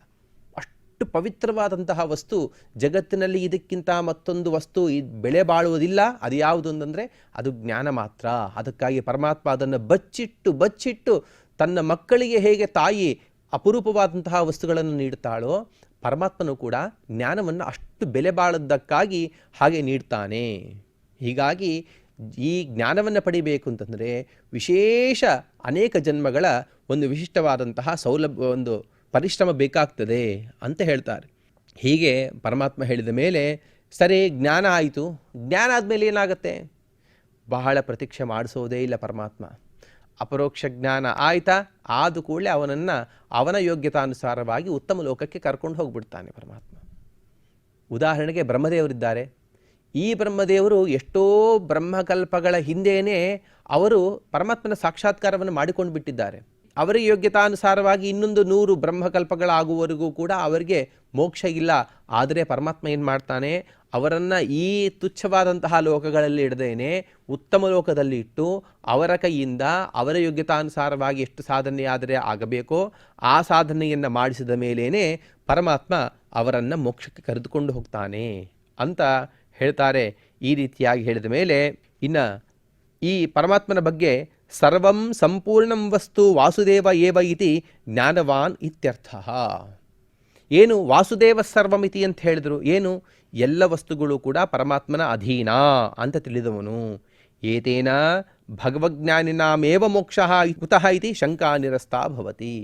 ಅಷ್ಟು ಪವಿತ್ರವಾದಂತಹ ವಸ್ತು ಜಗತ್ತಿನಲ್ಲಿ ಇದಕ್ಕಿಂತ ಮತ್ತೊಂದು ವಸ್ತು ಬೆಳೆ ಬಾಳುವುದಿಲ್ಲ. ಅದು ಯಾವುದು ಅಂತಂದರೆ ಅದು ಜ್ಞಾನ ಮಾತ್ರ. ಅದಕ್ಕಾಗಿ ಪರಮಾತ್ಮ ಅದನ್ನು ಬಚ್ಚಿಟ್ಟು ತನ್ನ ಮಕ್ಕಳಿಗೆ ಹೇಗೆ ತಾಯಿ ಅಪರೂಪವಾದಂತಹ ವಸ್ತುಗಳನ್ನು ನೀಡುತ್ತಾಳೋ, ಪರಮಾತ್ಮನು ಕೂಡ ಜ್ಞಾನವನ್ನು ಅಷ್ಟು ಬೆಲೆ ಬಾಳದ್ದಕ್ಕಾಗಿ ಹಾಗೆ ನೀಡ್ತಾನೆ. ಹೀಗಾಗಿ ಈ ಜ್ಞಾನವನ್ನು ಪಡಿಬೇಕು ಅಂತಂದರೆ ವಿಶೇಷ ಅನೇಕ ಜನ್ಮಗಳ ಒಂದು ವಿಶಿಷ್ಟವಾದಂತಹ ಒಂದು ಪರಿಶ್ರಮ ಬೇಕಾಗ್ತದೆ ಅಂತ ಹೇಳ್ತಾರೆ. ಹೀಗೆ ಪರಮಾತ್ಮ ಹೇಳಿದ ಮೇಲೆ ಸರಿ ಜ್ಞಾನ ಆಯಿತು. ಜ್ಞಾನ ಆದಮೇಲೆ ಏನಾಗುತ್ತೆ? ಬಹಳ ಪ್ರತೀಕ್ಷೆ ಮಾಡಿಸೋದೇ ಇಲ್ಲ ಪರಮಾತ್ಮ. ಅಪರೋಕ್ಷ ಜ್ಞಾನ ಆಯಿತಾ, ಆದ ಕೂಡಲೇ ಅವನನ್ನು ಅವನ ಯೋಗ್ಯತಾನುಸಾರವಾಗಿ ಉತ್ತಮ ಲೋಕಕ್ಕೆ ಕರ್ಕೊಂಡು ಹೋಗ್ಬಿಡ್ತಾನೆ ಪರಮಾತ್ಮ. ಉದಾಹರಣೆಗೆ ಬ್ರಹ್ಮದೇವರಿದ್ದಾರೆ. ಈ ಬ್ರಹ್ಮದೇವರು ಎಷ್ಟೋ ಬ್ರಹ್ಮಕಲ್ಪಗಳ ಹಿಂದೆಯೇ ಅವರು ಪರಮಾತ್ಮನ ಸಾಕ್ಷಾತ್ಕಾರವನ್ನು ಮಾಡಿಕೊಂಡು ಬಿಟ್ಟಿದ್ದಾರೆ. ಅವರಿಗೆ ಯೋಗ್ಯತಾನುಸಾರವಾಗಿ ಇನ್ನೊಂದು 100 ಬ್ರಹ್ಮಕಲ್ಪಗಳಾಗುವವರೆಗೂ ಕೂಡ ಅವರಿಗೆ ಮೋಕ್ಷ ಇಲ್ಲ. ಆದರೆ ಪರಮಾತ್ಮ ಏನು ಮಾಡ್ತಾನೆ, ಅವರನ್ನು ಈ ತುಚ್ಛವಾದಂತಹ ಲೋಕಗಳಲ್ಲಿ ಇಡದೇನೆ ಉತ್ತಮ ಲೋಕದಲ್ಲಿ ಇಟ್ಟು ಅವರ ಕೈಯಿಂದ ಅವರ ಯೋಗ್ಯತಾನುಸಾರವಾಗಿ ಎಷ್ಟು ಸಾಧನೆಯಾದರೆ ಆಗಬೇಕೋ ಆ ಸಾಧನೆಯನ್ನು ಮಾಡಿಸಿದ ಮೇಲೇ ಪರಮಾತ್ಮ ಅವರನ್ನು ಮೋಕ್ಷಕ್ಕೆ ಕರೆದುಕೊಂಡು ಹೋಗ್ತಾನೆ ಅಂತ ಹೇಳ್ತಾರೆ. ಈ ರೀತಿಯಾಗಿ ಹೇಳಿದ ಮೇಲೆ ಇನ್ನು ಈ ಪರಮಾತ್ಮನ ಬಗ್ಗೆ ಸರ್ವಂ ಸಂಪೂರ್ಣಂ ವಸ್ತು ವಾಸುದೇವ ಏವ ಇತಿ ಜ್ಞಾನವಾನ್ ಇತ್ಯರ್ಥ. ಏನು ವಾಸುದೇವ ಸರ್ವಮಿತಿ ಅಂತ ಹೇಳಿದ್ರು? ಏನು? ಎಲ್ಲ ವಸ್ತುಗಳು ಕೂಡ ಪರಮಾತ್ಮನ ಅಧೀನ ಅಂತ ತಿಳಿದವನು. ಏತೇನ ಭಗವಜ್ಞಾನಿನಾಮೇವ ಮೋಕ್ಷ ಕುತಃ ಇತಿ ಶಂಕಾ ನಿರಸ್ತಾ ಭವತಿ.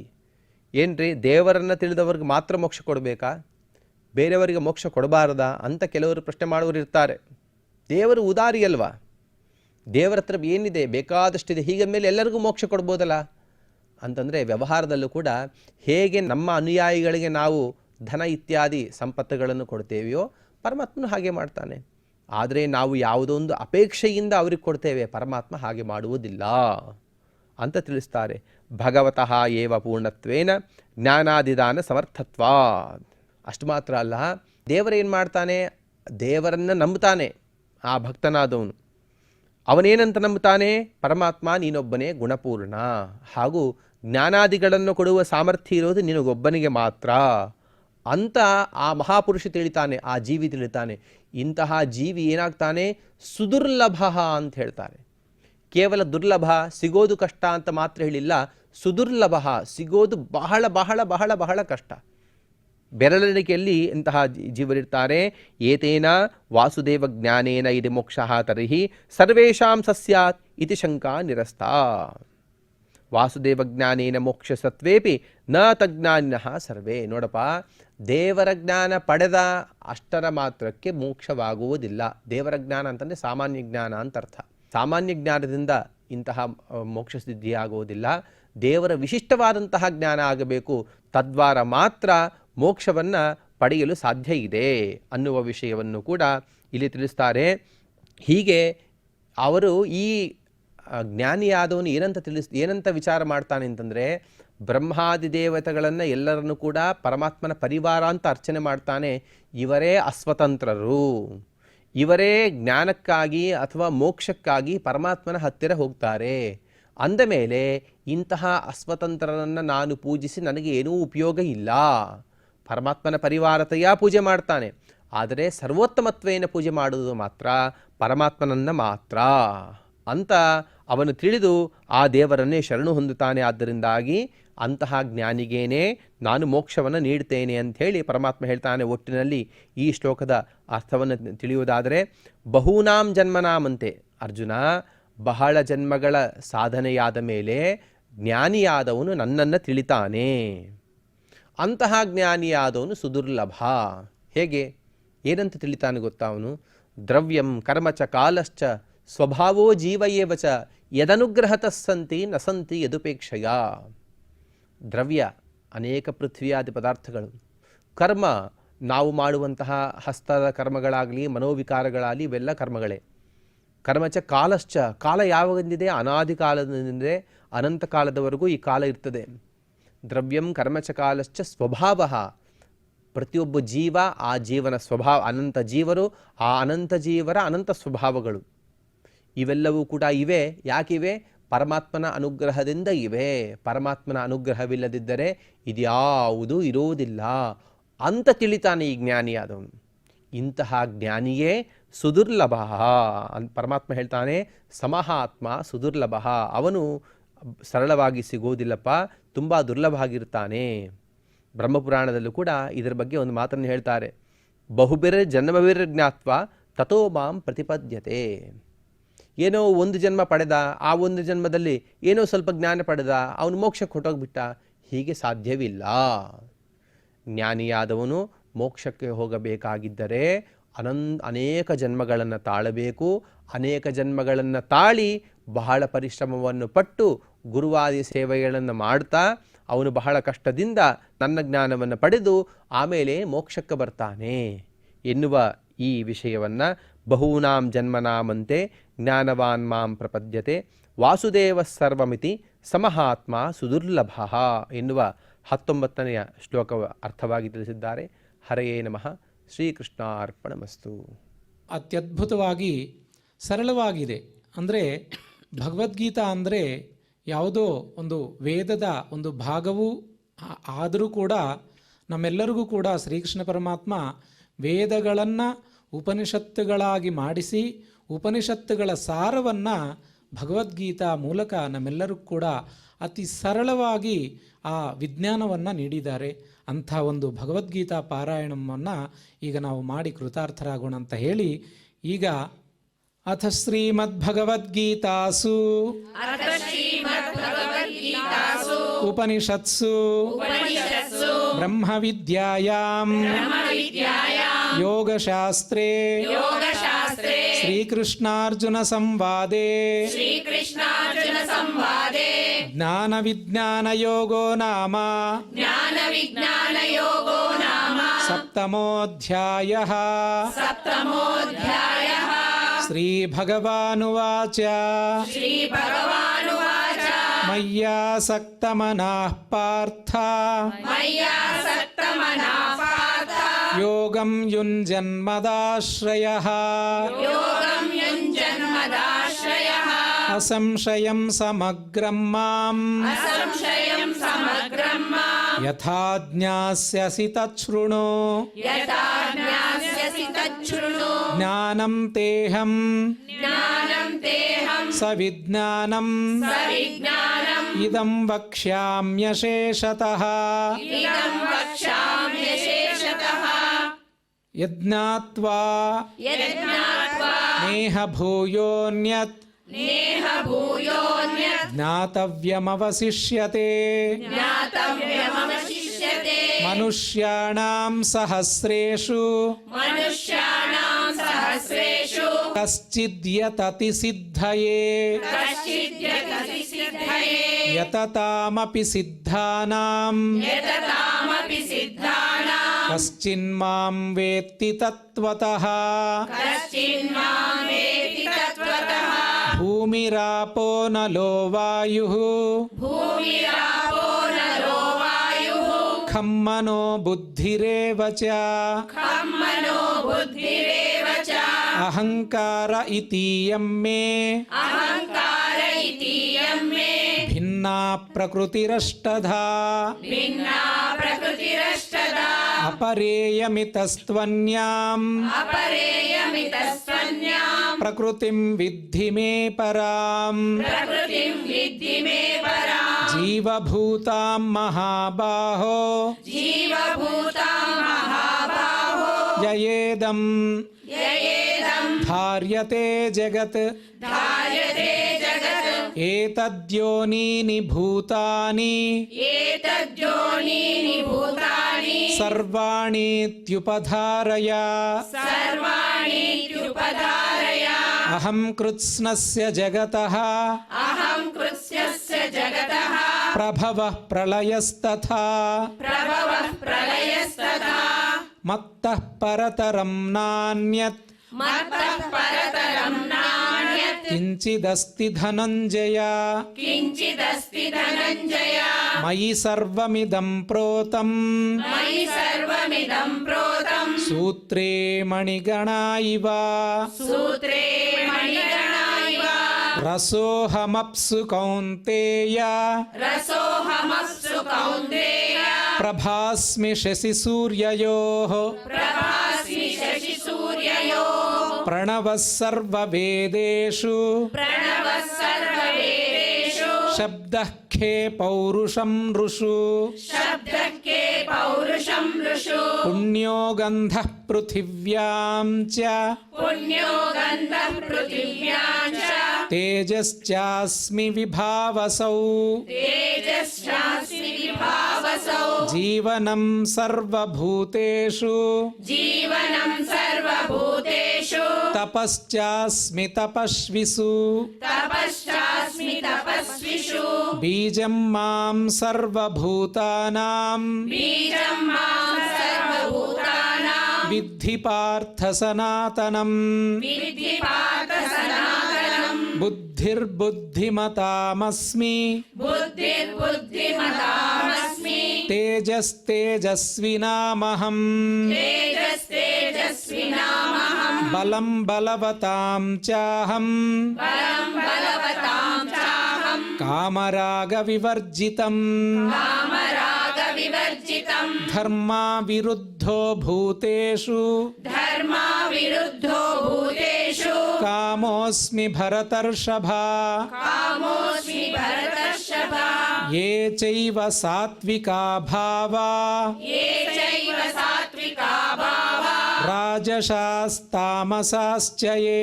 ಏನ್ರಿ, ದೇವರನ್ನು ತಿಳಿದವ್ರಿಗೆ ಮಾತ್ರ ಮೋಕ್ಷ ಕೊಡಬೇಕಾ, ಬೇರೆಯವರಿಗೆ ಮೋಕ್ಷ ಕೊಡಬಾರದಾ ಅಂತ ಕೆಲವರು ಪ್ರಶ್ನೆ ಮಾಡುವರು ಇರ್ತಾರೆ. ದೇವರು ಉದಾರಿ ಅಲ್ವಾ? ದೇವರ ಹತ್ರ ಏನಿದೆ ಬೇಕಾದಷ್ಟಿದೆ, ಹೀಗ ಮೇಲೆ ಎಲ್ಲರಿಗೂ ಮೋಕ್ಷ ಕೊಡ್ಬೋದಲ್ಲ ಅಂತಂದರೆ, ವ್ಯವಹಾರದಲ್ಲೂ ಕೂಡ ಹೇಗೆ ನಮ್ಮ ಅನುಯಾಯಿಗಳಿಗೆ ನಾವು ಧನ ಇತ್ಯಾದಿ ಸಂಪತ್ತುಗಳನ್ನು ಕೊಡ್ತೇವೆಯೋ ಪರಮಾತ್ಮನು ಹಾಗೆ ಮಾಡ್ತಾನೆ. ಆದರೆ ನಾವು ಯಾವುದೋ ಒಂದು ಅಪೇಕ್ಷೆಯಿಂದ ಅವ್ರಿಗೆ ಕೊಡ್ತೇವೆ, ಪರಮಾತ್ಮ ಹಾಗೆ ಮಾಡುವುದಿಲ್ಲ ಅಂತ ತಿಳಿಸ್ತಾರೆ. ಭಗವತಃ ಏವ ಪೂರ್ಣತ್ವೇನ ಜ್ಞಾನಾದಿದಾನ ಸಮರ್ಥತ್ವ. ಅಷ್ಟು ಮಾತ್ರ ಅಲ್ಲ, ದೇವರೇನು ಮಾಡ್ತಾನೆ, ದೇವರನ್ನು ನಂಬುತ್ತಾನೆ ಆ ಭಕ್ತನಾದವನು. ಅವನೇನಂತ ನಂಬುತ್ತಾನೆ? ಪರಮಾತ್ಮ ನೀನೊಬ್ಬನೇ ಗುಣಪೂರ್ಣ, ಹಾಗೂ ಜ್ಞಾನಾದಿಗಳನ್ನು ಕೊಡುವ ಸಾಮರ್ಥ್ಯ ಇರೋದು ನಿನಗೊಬ್ಬನಿಗೆ ಮಾತ್ರ ಅಂತ ಆ ಮಹಾಪುರುಷ ತಿಳಿತಾನೆ, ಆ ಜೀವಿ ತಿಳಿತಾನೆ. ಇಂತಹ ಜೀವಿ ಏನಾಗ್ತಾನೆ? ಸುದುರ್ಲಭ ಅಂತ ಹೇಳ್ತಾರೆ. ಕೇವಲ ದುರ್ಲಭ, ಸಿಗೋದು ಕಷ್ಟ ಅಂತ ಮಾತ್ರ ಹೇಳಿಲ್ಲ, ಸುದುರ್ಲಭ, ಸಿಗೋದು ಬಹಳ ಬಹಳ ಬಹಳ ಬಹಳ ಕಷ್ಟ. ಬೆರಳೆಣಿಕೆಯಲ್ಲಿ ಇಂತಹ ಜೀವರಿರ್ತಾರೆ. ಏತೇನ ವಾಸುದೇವ ಜ್ಞಾನೇನ ಇದು ಮೋಕ್ಷ ತರ್ಹಿ ಸರ್ವೇಷಾಂ ಸಸ್ಯಾತ್ ಇತಿ ಶಂಕಾ ನಿರಸ್ತಾ. ವಾಸುದೇವ ಜ್ಞಾನೇನ ಮೋಕ್ಷ ಸತ್ವೇಪಿ ನ ತಜ್ಞಾನಿನಃ ಸರ್ವೇ. ನೋಡಪ್ಪ, ದೇವರ ಜ್ಞಾನ ಪಡೆದ ಅಷ್ಟರ ಮಾತ್ರಕ್ಕೆ ಮೋಕ್ಷವಾಗುವುದಿಲ್ಲ. ದೇವರ ಜ್ಞಾನ ಅಂತಂದರೆ ಸಾಮಾನ್ಯ ಜ್ಞಾನ ಅಂತ ಅರ್ಥ. ಸಾಮಾನ್ಯ ಜ್ಞಾನದಿಂದ ಇಂತಹ ಮೋಕ್ಷ ಸಿದ್ಧಿಯಾಗುವುದಿಲ್ಲ. ದೇವರ ವಿಶಿಷ್ಟವಾದಂತಹ ಜ್ಞಾನ ಆಗಬೇಕು, ತದ್ವಾರ ಮಾತ್ರ ಮೋಕ್ಷವನ್ನು ಪಡೆಯಲು ಸಾಧ್ಯ ಇದೆ ಅನ್ನುವ ವಿಷಯವನ್ನು ಕೂಡ ಇಲ್ಲಿ ತಿಳಿಸ್ತಾರೆ. ಹೀಗೆ ಅವರು ಈ ಜ್ಞಾನಿಯಾದವನು ಏನಂತ ವಿಚಾರ ಮಾಡ್ತಾನೆ ಅಂತಂದರೆ, ಬ್ರಹ್ಮಾದಿ ದೇವತೆಗಳನ್ನು ಎಲ್ಲರನ್ನು ಕೂಡ ಪರಮಾತ್ಮನ ಪರಿವಾರ ಅಂತ ಅರ್ಚನೆ ಮಾಡ್ತಾನೆ. ಇವರೇ ಅಸ್ವತಂತ್ರರು, ಇವರೇ ಜ್ಞಾನಕ್ಕಾಗಿ ಅಥವಾ ಮೋಕ್ಷಕ್ಕಾಗಿ ಪರಮಾತ್ಮನ ಹತ್ತಿರ ಹೋಗ್ತಾರೆ. ಅಂದ ಮೇಲೆ ಇಂತಹ ಅಸ್ವತಂತ್ರರನ್ನು ನಾನು ಪೂಜಿಸಿ ನನಗೆ ಏನೂ ಉಪಯೋಗ ಇಲ್ಲ. ಪರಮಾತ್ಮನ ಪರಿವಾರತೆಯ ಪೂಜೆ ಮಾಡ್ತಾನೆ, ಆದರೆ ಸರ್ವೋತ್ತಮತ್ವೇನ ಪೂಜೆ ಮಾಡುವುದು ಮಾತ್ರ ಪರಮಾತ್ಮನನ್ನು ಮಾತ್ರ ಅಂತ ಅವನು ತಿಳಿದು ಆ ದೇವರನ್ನೇ ಶರಣು ಹೊಂದುತ್ತಾನೆ. ಆದ್ದರಿಂದಾಗಿ ಅಂತಹ ಜ್ಞಾನಿಗೇನೆ ನಾನು ಮೋಕ್ಷವನ್ನು ನೀಡ್ತೇನೆ ಅಂಥೇಳಿ ಪರಮಾತ್ಮ ಹೇಳ್ತಾನೆ. ಒಟ್ಟಿನಲ್ಲಿ ಈ ಶ್ಲೋಕದ ಅರ್ಥವನ್ನು ತಿಳಿಯುವುದಾದರೆ, ಬಹೂನಾಂ ಜನ್ಮನಾಮಂತೆ ಅರ್ಜುನ, ಬಹಳ ಜನ್ಮಗಳ ಸಾಧನೆಯಾದ ಮೇಲೆ ಜ್ಞಾನಿಯಾದವನು ನನ್ನನ್ನು ತಿಳಿತಾನೆ. ಅಂತಹ ಜ್ಞಾನಿಯಾದವನು ಸುದುರ್ಲಭ. ಹೇಗೆ, ಏನಂತ ತಿಳಿತಾನೆ ಗೊತ್ತಾ ಅವನು? ದ್ರವ್ಯಂ ಕರ್ಮಚ ಕಾಲಶ್ಚ ಸ್ವಭಾವೋ ಜೀವಯೇವ ಚ ಯದನುಗ್ರಹತಃ ಸಂತಿ ನ ಸಂತಿ ಯದುಪೇಕ್ಷಯ. ದ್ರವ್ಯ ಅನೇಕ ಪೃಥ್ವಿಯಾದಿ ಪದಾರ್ಥಗಳು, ಕರ್ಮ ನಾವು ಮಾಡುವಂತಹ ಹಸ್ತದ ಕರ್ಮಗಳಾಗಲಿ ಮನೋವಿಕಾರಗಳಾಗಲಿ ಇವೆಲ್ಲ ಕರ್ಮಗಳೇ. ಕರ್ಮಚ ಕಾಲಶ್ಚ, ಕಾಲ ಯಾವಾಗಿಂದಿದೆ? ಅನಾದಿ ಕಾಲದಿಂದ ಅನಂತ ಕಾಲದವರೆಗೂ ಈ ಕಾಲ ಇರ್ತದೆ. ದ್ರವ್ಯಂ ಕರ್ಮಚ ಕಾಲಶ್ಚ ಸ್ವಭಾವ, ಪ್ರತಿಯೊಬ್ಬ ಜೀವ ಆ ಜೀವನ ಸ್ವಭಾವ, ಅನಂತ ಜೀವರು ಆ ಅನಂತ ಜೀವರ ಅನಂತ ಸ್ವಭಾವಗಳು ಇವೆಲ್ಲವೂ ಕೂಡ ಇವೆ. ಯಾಕಿವೆ? ಪರಮಾತ್ಮನ ಅನುಗ್ರಹದಿಂದ ಇವೆ. ಪರಮಾತ್ಮನ ಅನುಗ್ರಹವಿಲ್ಲದಿದ್ದರೆ ಇದ್ಯಾವುದೂ ಇರೋದಿಲ್ಲ ಅಂತ ತಿಳಿತಾನೆ ಈ ಜ್ಞಾನಿಯಾದವನು. ಇಂತಹ ಜ್ಞಾನಿಯೇ ಸುದುರ್ಲಭ. ಪರಮಾತ್ಮ ಹೇಳ್ತಾನೆ, ಸಮಹಾತ್ಮ ಸುದುರ್ಲಭ. ಅವನು ಸರಳವಾಗಿ ಸಿಗೋದಿಲ್ಲಪ್ಪ, ತುಂಬ ದುರ್ಲಭ ಆಗಿರ್ತಾನೆ. ಬ್ರಹ್ಮಪುರಾಣದಲ್ಲೂ ಕೂಡ ಇದರ ಬಗ್ಗೆ ಒಂದು ಮಾತನ್ನು ಹೇಳ್ತಾರೆ. ಬಹುಬಿರ ಜನ್ಮವಿರ್ ಜ್ಞಾತ್ವ ತಥೋ ಮಾಂ ಪ್ರತಿಪದ್ಯತೆ. ಏನೋ ಒಂದು ಜನ್ಮ ಪಡೆದ, ಆ ಒಂದು ಜನ್ಮದಲ್ಲಿ ಏನೋ ಸ್ವಲ್ಪ ಜ್ಞಾನ ಪಡೆದ, ಅವನು ಮೋಕ್ಷಕ್ಕೆ ಹೊಟ್ಟೋಗ್ಬಿಟ್ಟ. ಹೀಗೆ ಸಾಧ್ಯವಿಲ್ಲ. ಜ್ಞಾನಿಯಾದವನು ಮೋಕ್ಷಕ್ಕೆ ಹೋಗಬೇಕಾಗಿದ್ದರೆ ಅನೇಕ ಜನ್ಮಗಳನ್ನು ತಾಳಬೇಕು. ಅನೇಕ ಜನ್ಮಗಳನ್ನು ತಾಳಿ ಬಹಳ ಪರಿಶ್ರಮವನ್ನು ಪಟ್ಟು ಗುರುವಾದಿ ಸೇವೆಗಳನ್ನು ಮಾಡ್ತಾ ಅವನು ಬಹಳ ಕಷ್ಟದಿಂದ ನನ್ನ ಜ್ಞಾನವನ್ನು ಪಡೆದು ಆಮೇಲೆ ಮೋಕ್ಷಕ್ಕೆ ಬರ್ತಾನೆ ಎನ್ನುವ ಈ ವಿಷಯವನ್ನು ಬಹೂನಾಂ ಜನ್ಮನಾಮಂತೆ ಜ್ಞಾನವಾನ್ ಮಾಂ ಪ್ರಪದ್ಯತೆ ವಾಸುದೇವ ಸರ್ವಮಿತಿ ಸಮಹಾತ್ಮ ಸುದುರ್ಲಭ ಎನ್ನುವ 19ನೆಯ ಶ್ಲೋಕವ ಅರ್ಥವಾಗಿ ತಿಳಿಸಿದ್ದಾರೆ. ಹರೆಯೇ ನಮಃ. ಶ್ರೀಕೃಷ್ಣಾರ್ಪಣಮಸ್ತು. ಅತ್ಯದ್ಭುತವಾಗಿ ಸರಳವಾಗಿದೆ. ಅಂದರೆ ಭಗವದ್ಗೀತಾ ಅಂದರೆ ಯಾವುದೋ ಒಂದು ವೇದದ ಒಂದು ಭಾಗವೂ ಆದರೂ ಕೂಡ ನಮ್ಮೆಲ್ಲರಿಗೂ ಕೂಡ ಶ್ರೀಕೃಷ್ಣ ಪರಮಾತ್ಮ ವೇದಗಳನ್ನು ಉಪನಿಷತ್ತುಗಳಾಗಿ ಮಾಡಿಸಿ ಉಪನಿಷತ್ತುಗಳ ಸಾರವನ್ನು ಭಗವದ್ಗೀತಾ ಮೂಲಕ ನಮ್ಮೆಲ್ಲರಿಗೂ ಕೂಡ ಅತಿ ಸರಳವಾಗಿ ಆ ವಿಜ್ಞಾನವನ್ನು ನೀಡಿದ್ದಾರೆ. ಅಂಥ ಒಂದು ಭಗವದ್ಗೀತಾ ಪಾರಾಯಣವನ್ನು ಈಗ ನಾವು ಮಾಡಿ ಕೃತಾರ್ಥರಾಗೋಣ ಅಂತ ಹೇಳಿ, ಈಗ ಅಥ ಶ್ರೀಮದ್ಭಗವದ್ಗೀತಾಸು ಉಪನಿಷತ್ಸು ಬ್ರಹ್ಮವಿದ್ಯಾಯಾಂ ಯೋಗಶಾಸ್ತ್ರೇ ಶ್ರೀಕೃಷ್ಣಾರ್ಜುನ ಸಂವಾದೇ ಜ್ಞಾನವಿಜ್ಞಾನಯೋಗೋ ನಾಮ ಸಪ್ತಮೋಧ್ಯಾಯಃ. ಶ್ರೀಭಗವಾನುವಾಚ ಮಯ್ಯಾಸಕ್ತಮನಃ ಪಾರ್ಥ ಯೋಗಂ ಯುಂಜನ್ಮದಾಶ್ರಯಃ ಅಸಂಶಯಂ ಸಮಗ್ರಂ ಮಾಂ ಯಥಾ ಜ್ಞಾಸ್ಯಸಿ ತಚ್ಛೃಣು ಜ್ಞಾನಂ ತೇಹಂ ಸವಿಜ್ಞಾನಂ ಇದಂ ವಕ್ಷ್ಯಾಮ್ಯಶೇಷತಃ ಯಜ್ಞಾತ್ವಾ ನೇಹ ಭೂಯೋನ್ಯತ್ ಜ್ಞಾತವ್ಯಮವಶಿಷ್ಯತೆ ಮನುಷ್ಯಾಣಾಂ ಸಹಸ್ರೇಷು ಕಶ್ಚಿದ್ಯತತಿ ಸಿದ್ಧಯೇ ಯತತಾಮಪಿ ಸಿದ್ಧಾನಾಂ ಕಶ್ಚಿನ್ಮಾಂ ವೇತ್ತಿ ತತ್ವತಃ ಭೂಮಿರಾಪೋ ನಲೋ ವಾಯುಃ ಖಂ ಮನೋ ಬುದ್ಧಿರೇವ ಚ ಅಹಂಕಾರ ಇತೀಯಂ ಮೇ ಭಿನ್ನಾ ಪ್ರಕೃತಿರಷ್ಟಧಾ ಅಪರೇಯಮಿತಸ್ತ್ವನ್ಯಾಂ ಪ್ರಕೃತಿಂ ವಿದ್ಧಿ ಮೇ ಪರಾಂ ಜೀವಭೂತಾಂ ಮಹಾಬಾಹೋ ಯಯೇದಂ ಧಾರ್ಯತೆ ಜಗತ್ ఏతద్యోనీని భూతాని ఏతద్యోనీని భూతాని సర్వాణీత్యుపధారయ సర్వాణీత్యుపధారయ అహం కృత్స్నస్య జగతః అహం కృత్స్నస్య జగతః ప్రభవః ప్రళయస్తథా ప్రభవః ప్రళయస్తథా మత్తః పరతరం నాన్యత్ మత్తః పరతరం నాన్యత్ కించిదస్తి ధనంజయ కించిదస్తి ధనంజయ మయి సర్వమిదం ప్రోతం మయి సర్వమిదం ప్రోతం సూత్రే మణిగణా ఇవ సూత్రే మణిగణా ఇవ రసోహమప్సు కౌంతేయ రసోహమప్సు కౌంతేయ ప్రభాస్మి శశి సూర్యయోః ప్రభాస్మి శశి సూర్యయోః ప్రణవః సర్వవేదేషు ప్రణవః సర్వవేదేషు శబ్దః ఖే పౌరుషం ఋషు శబ్దకే పౌరుషం ఋషు పుణ్యో గంధః పృథివ్యాం చ పుణ్యో గంధః పృథివ్యాం చ తేజశ్చాస్మి విభావసౌ తేజశ్చాస్మి విభావసౌ జీవనం సర్వభూతేషు జీవనం సర్వభూతేషు తపశ్చాస్మి తపస్విషు తపశ్చాస్మి తపస్విషు బీజం మాం సర్వభూతానాం బీజం మాం సర్వభూతానాం విద్ధి పార్థ సనాతనం విద్ధి పార్థ సనాతనం బుద్ధిర్బుద్ధిమతామస్మి బుద్ధిర్బుద్ధిమతామస్మి తేజస్తేజస్వినామహం తేజస్తేజస్వినామహం బలం బలవతాం చాహం బలం బలవతాం చాహం కామరాగ వివర్జితం కామరాగ వివర్జితం ధర్మా విరుద్ధో భూతేషు ధర్మా విరుద్ధో భూతేషు కామోస్మి భరతర్షభా కామోస్మి భరతర్షభ ఏ చైవ సాత్వికా భావా ఏ చైవ సాత్వికా భావా రాజసాస్తామసాశ్చ ఏ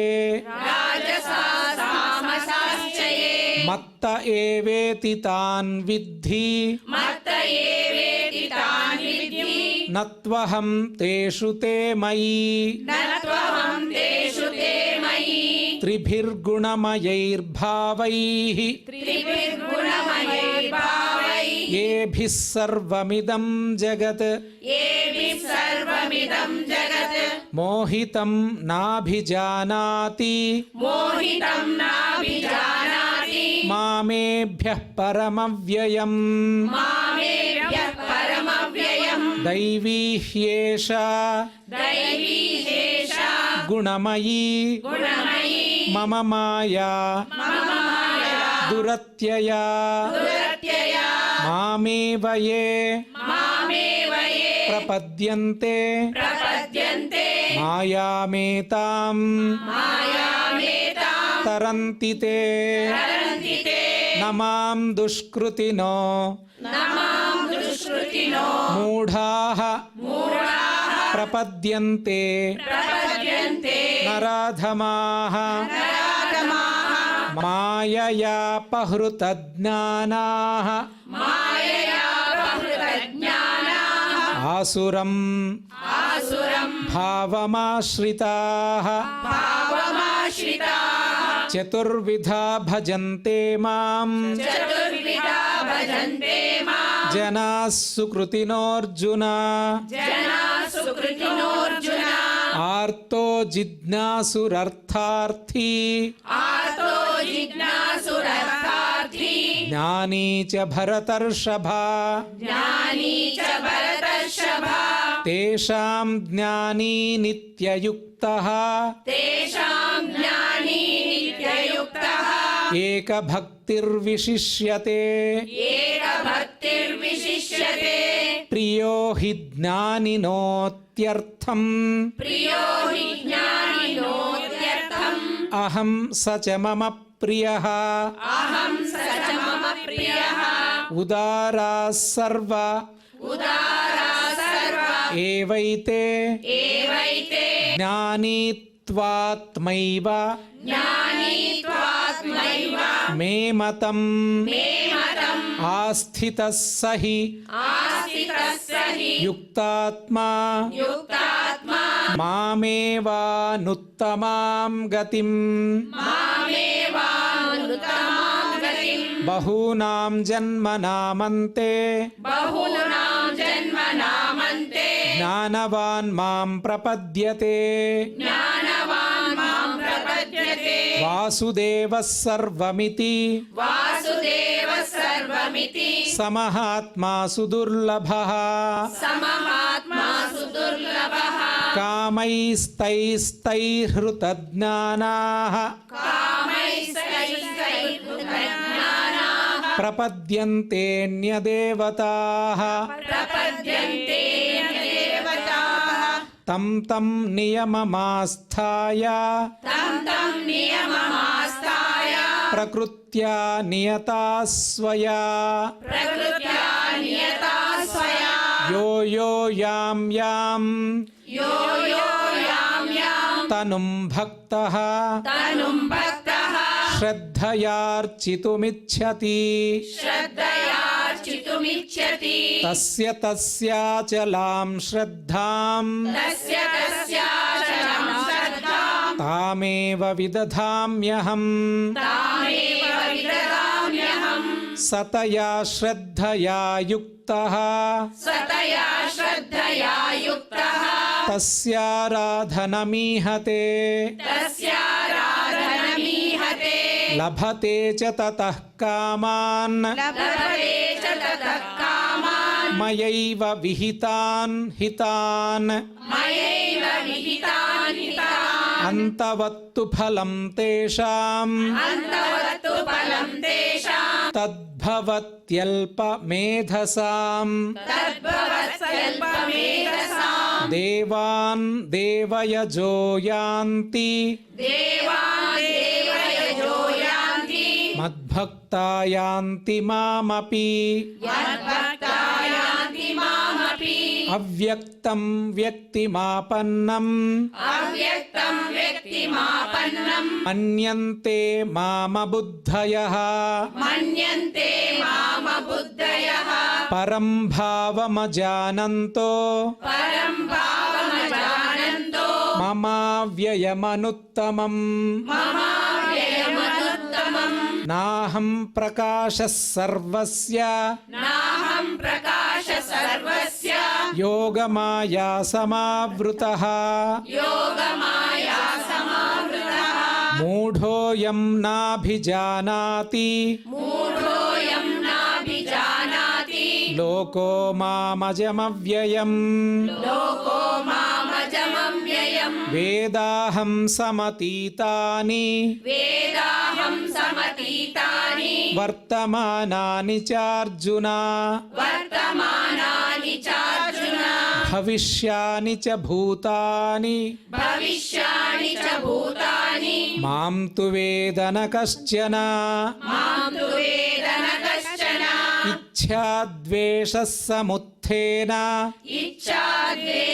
రాజసాస్ తామసాశ్చ ఏ మత్త ఏవేతి తాన్ విద్ధి మత్త ఏవేతి తాన్ విద్ధి నత్వహం తేషు తే మయి నత్వహం తేషు తే మయి త్రిభిర్గుణమయైర్భావైః త్రిభిర్గుణమయైర్భావైః ఏభిః సర్వమిదం జగత్ ఏభిః సర్వమిదం జగత్ మోహితం నాభిజానాతి మోహితం నాభిజానాతి మామేభ్యః పరమవ్యయం మామేభ్యః పరమవ్యయం దైవీ హ్యేషా దైవీ హేషా గుణమయీ గుణమయీ మమ మాయా మమ మాయా దురత్యయా దురత్యయా మామేవ యే మామేవ యే ప్రపద్యంతే ప్రపద్యంతే మాయామేతాం మాయామేతాం తరంతి తే తరంతి తే నమాం దుష్కృతినో నమాం దుష్కృతినో మూఢాః మూఢాః ప్రపద్యంతే ప్రపద్యంతే నరాధమాః నరాధమాః మాయయాపహృతజ్ఞానాః మాయయా బహుతజ్ఞానాః ఆసురం ఆసురం భావమాశ్రితాః భావమాశ్రితాః చతుర్విధా భజంతే మాం చతుర్విధా భజంతే మాం జనాః సుకృతినోऽర్జున జనా సుకృతినోऽర్జున ఆర్తో జిజ్ఞాసురర్థార్థీ ఆర్తో జిజ్ఞాసురర్థార్థీ జ్ఞానీ చ భరతర్షభా జ్ఞానీ చ భరతర్షభ తేషాం జ్ఞానీ నిత్యయుక్తః తేషాం జ్ఞానీ నిత్యయుక్తః ఏకభక్తిర్విశిష్యతే ఏకభక్తిర్విశిష్యతే ప్రియో హి జ్ఞానినోత్యర్థం ప్రియో హి జ్ఞానినోత్యర్థం అహం స చ మమ ప్రియః అహం స చ మమ ప్రియః ఉదారాः సర్వ ఉదారా సర్వ ఏవైతే ఏవైతే జ్ఞానీత్వాత్మైవ జ్ఞానీ త్వాత్మైవ मे मतं मे मतम् आस्थितः स हि आस्थितः स हि युक्तात्मा युक्तात्मा मामेवानुत्तमां गतिम् मामेवानुत्तमां गतिम् बहूनां जन्मनामन्ते बहूनां जन्मनामन्ते ज्ञानवान् मां प्रपद्यते ज्ञानवान् मां प्रपद्यते वासुदेवः सर्वमिति वासुदेवः सर्वमिति समहात्मा सुदुर्लभः समहात्मा सुदुर्लभः कामैस्तैस्तैर्हृतज्ञानाः कामैस्तैस्तैर्हृतज्ञानाः प्रपद्यन्तेऽन्यदेवताः प्रपद्यन्ते देवताः तं तं नियममास्थाय तं तं नियममास्थाय प्रकृत्या नियता स्वया प्रकृत्या नियता स्वया यो यो यां यां यो यो यां यां तनुं भक्तः तनुं भक्तः श्रद्धयार्चितुमिच्छति श्रद्धयार्चितुमिच्छति तस्य तस्याचलां श्रद्धां तस्य तस्याचलं श्रद्धां तामेव विदधाम्यहम् तामेव विददाम्यहम् सतया श्रद्धया युक्तः सतया श्रद्धया युक्तः तस्याराधनमीहते तस्याराधनमीहते लभते च ततः कामान् लभते च ततः कामान् मयैव विहितान् हितान् मयैव विहितान् हितान् अन्तवत्तु फलं तेषाम् अन्तवत्तु फलं तेषां तद्भवत्यल्पमेधसाम् तद्भवत्सल्पमेधसां देवान् देवयजो यान्ति देवान् देवयजो यान्ति मद्भक्ता यान्ति मामपि मद्भक्ता यान्ति मामपि अव्यक्तं व्यक्तिमापन्नम् अव्यक्तं व्यक्तिमापन्नं मन्यन्ते मामबुद्धयः मन्यन्ते मामबुद्धयः परं भावमजानन्तो परं भावमजानन्तो ममाव्ययमनुत्तमम् ममाव्ययमनुत्तमम् नाहं प्रकाशः सर्वस्य नाहं प्रकाश सर्वस्य योगमाया समावृतः योगमाया समावृतः मूढोऽयं नाभिजानाति मूढोऽयं नाभिजानाति लोको मामजमव्ययम् लोको मामजमव्ययम् वेदाहं समतीतानि वेदाहं समतीतानि वर्तमानानि चार्जुन वर्तमानानि चार्जुन भविष्यानि च भूतानि भविष्याणि च भूतानि मां तु वेद न कश्चन मां तु वेद न कश्चन इच्छाद्वेषः समुत्थेन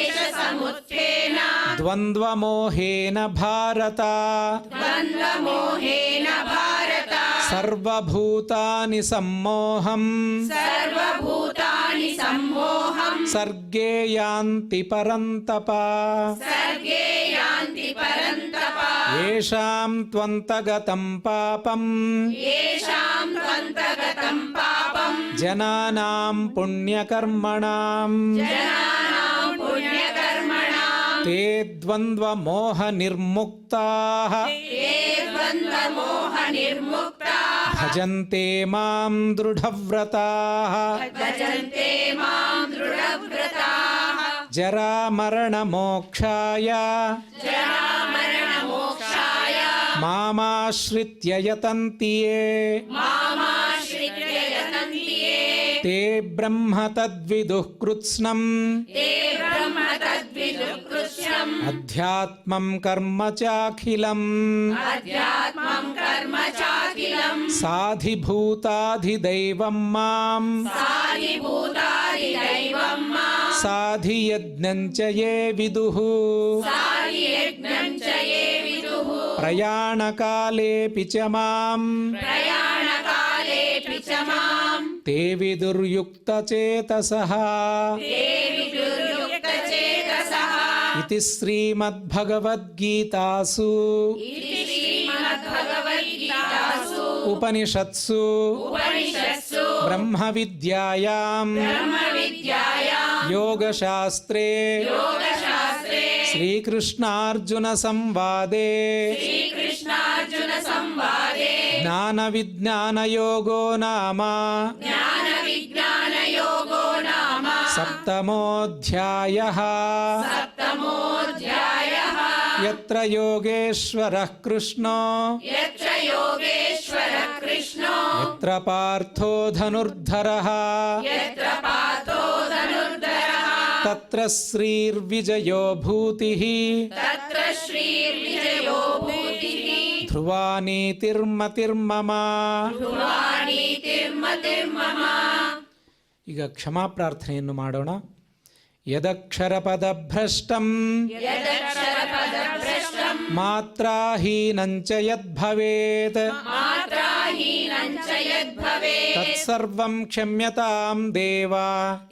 इच्छाद्वेषसमुत्थेन द्वन्द्वमोहेन भारत द्वन्द्वमोहेन भारत सर्वभूतानि सम्मोहम् सर्वभूतानि सम्मोहं सर्गे यान्ति परन्तप सर्गे यान्ति परन्तप येषां त्वन्तगतं पापम् येषां त्वन्तगतं पापं जनानां पुण्यकर्मणां जनानां पुण्यकर्मणां ते द्वन्द्वमोहनिर्मुक्ताः ते द्वन्द्वमोहनिर्मुक्ताः भजन्ते मां दृढव्रताः भजन्ते मां दृढव्रताः जरामरणमोक्षाय जरामरणमोक्षाय मामाश्रित्य यतन्ति ये मामाश्रित्य यतन्ति ये ते ब्रह्म तद्विदुः कृत्स्नम् ते ब्रह्म तद्विदुः कृत्स्नम् अध्यात्मं कर्म चाखिलम् अध्यात्मं कर्म चाखिलम् साधिभूताधिदैवं मां साधिभूतादिदैवं मां साधियज्ञं च ये विदुः साधियज्ञं च ये विदुः प्रयाणकालेऽपि च मां प्रयाण च माम् ते विदुर्युक्तचेतसः ते विदुर्युक्तचेतसः इति श्रीमद्भगवद्गीतासु इति श्रीमद्भगवद्गीतासु उपनिषत्सु उपनिषत्सु ब्रह्मविद्यायां ब्रह्मविद्यायां योगशास्त्रे योगशास्त्रे श्रीकृष्णार्जुनसंवादे श्रीकृष्णार्जुनसंवादे ज्ञानविज्ञानयोगो नाम ज्ञानविज्ञानयोगो नाम सप्तमोऽध्यायः। सप्तमोऽध्यायः। यत्र योगेश्वरः कृष्णो यत्र योगेश्वरः कृष्णो यत्र पार्थो धनुर्धरः यत्र पार्थो धनुर्धरः तत्र श्रीर्विजयो भूतिः तत्र श्रीर्विजयो भूतिः ध्रुवा नीतिर्मतिर्मम। ಧ್ರುವಾನೀತಿರ್ಮತಿರ್ಮಮ. ಈಗ ಕ್ಷಮಾ ಪ್ರಾರ್ಥನೆಯನ್ನು ಮಾಡೋಣ. ಯದಕ್ಷರಪದಭ್ರಷ್ಟಂ ಯದಕ್ಷರಪದಭ್ರಷ್ಟಂ ಮಾತ್ರಾಹೀನಂಚ ಯದ್ಭವೇತ್ ಮಾತ್ರಾಹೀನಂ ಚ ಯದ್ಭವೇತ್ ತತ್ಸರ್ವಂ ಕ್ಷಮ್ಯತಾಂ ದೇವ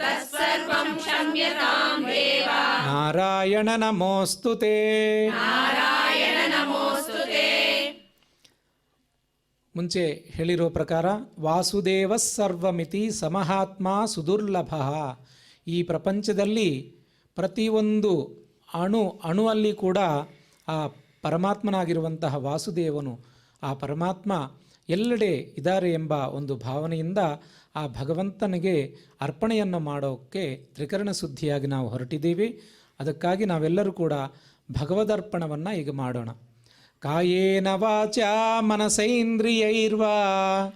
ತತ್ಸರ್ವಂ ಕ್ಷಮ್ಯತಾಂ ದೇವ. ನಾರಾಯಣ ನಮೋಸ್ತುತೇ. ನಾರಾಯಣ ನಮೋಸ್ತುತೇ. ಮುಂಚೆ ಹೇಳಿರೋ ಪ್ರಕಾರ ವಾಸುದೇವ ಸರ್ವಮಿತಿ ಸಮಹಾತ್ಮ ಸುದುರ್ಲಭ. ಈ ಪ್ರಪಂಚದಲ್ಲಿ ಪ್ರತಿಯೊಂದು ಅಣುವಲ್ಲಿ ಕೂಡ ಆ ಪರಮಾತ್ಮನಾಗಿರುವಂತಹ ವಾಸುದೇವನು, ಆ ಪರಮಾತ್ಮ ಎಲ್ಲೆಡೆ ಇದ್ದಾರೆ ಎಂಬ ಒಂದು ಭಾವನೆಯಿಂದ ಆ ಭಗವಂತನಿಗೆ ಅರ್ಪಣೆಯನ್ನು ಮಾಡೋಕ್ಕೆ ತ್ರಿಕರಣ ಶುದ್ಧಿಯಾಗಿ ನಾವು ಹೊರಟಿದ್ದೀವಿ. ಅದಕ್ಕಾಗಿ ನಾವೆಲ್ಲರೂ ಕೂಡ ಭಗವದರ್ಪಣವನ್ನು ಈಗ ಮಾಡೋಣ. ಕಾಯೇನ ವಾಚಾ ಮನಸೈಂದ್ರಿಯೈರ್ವಾ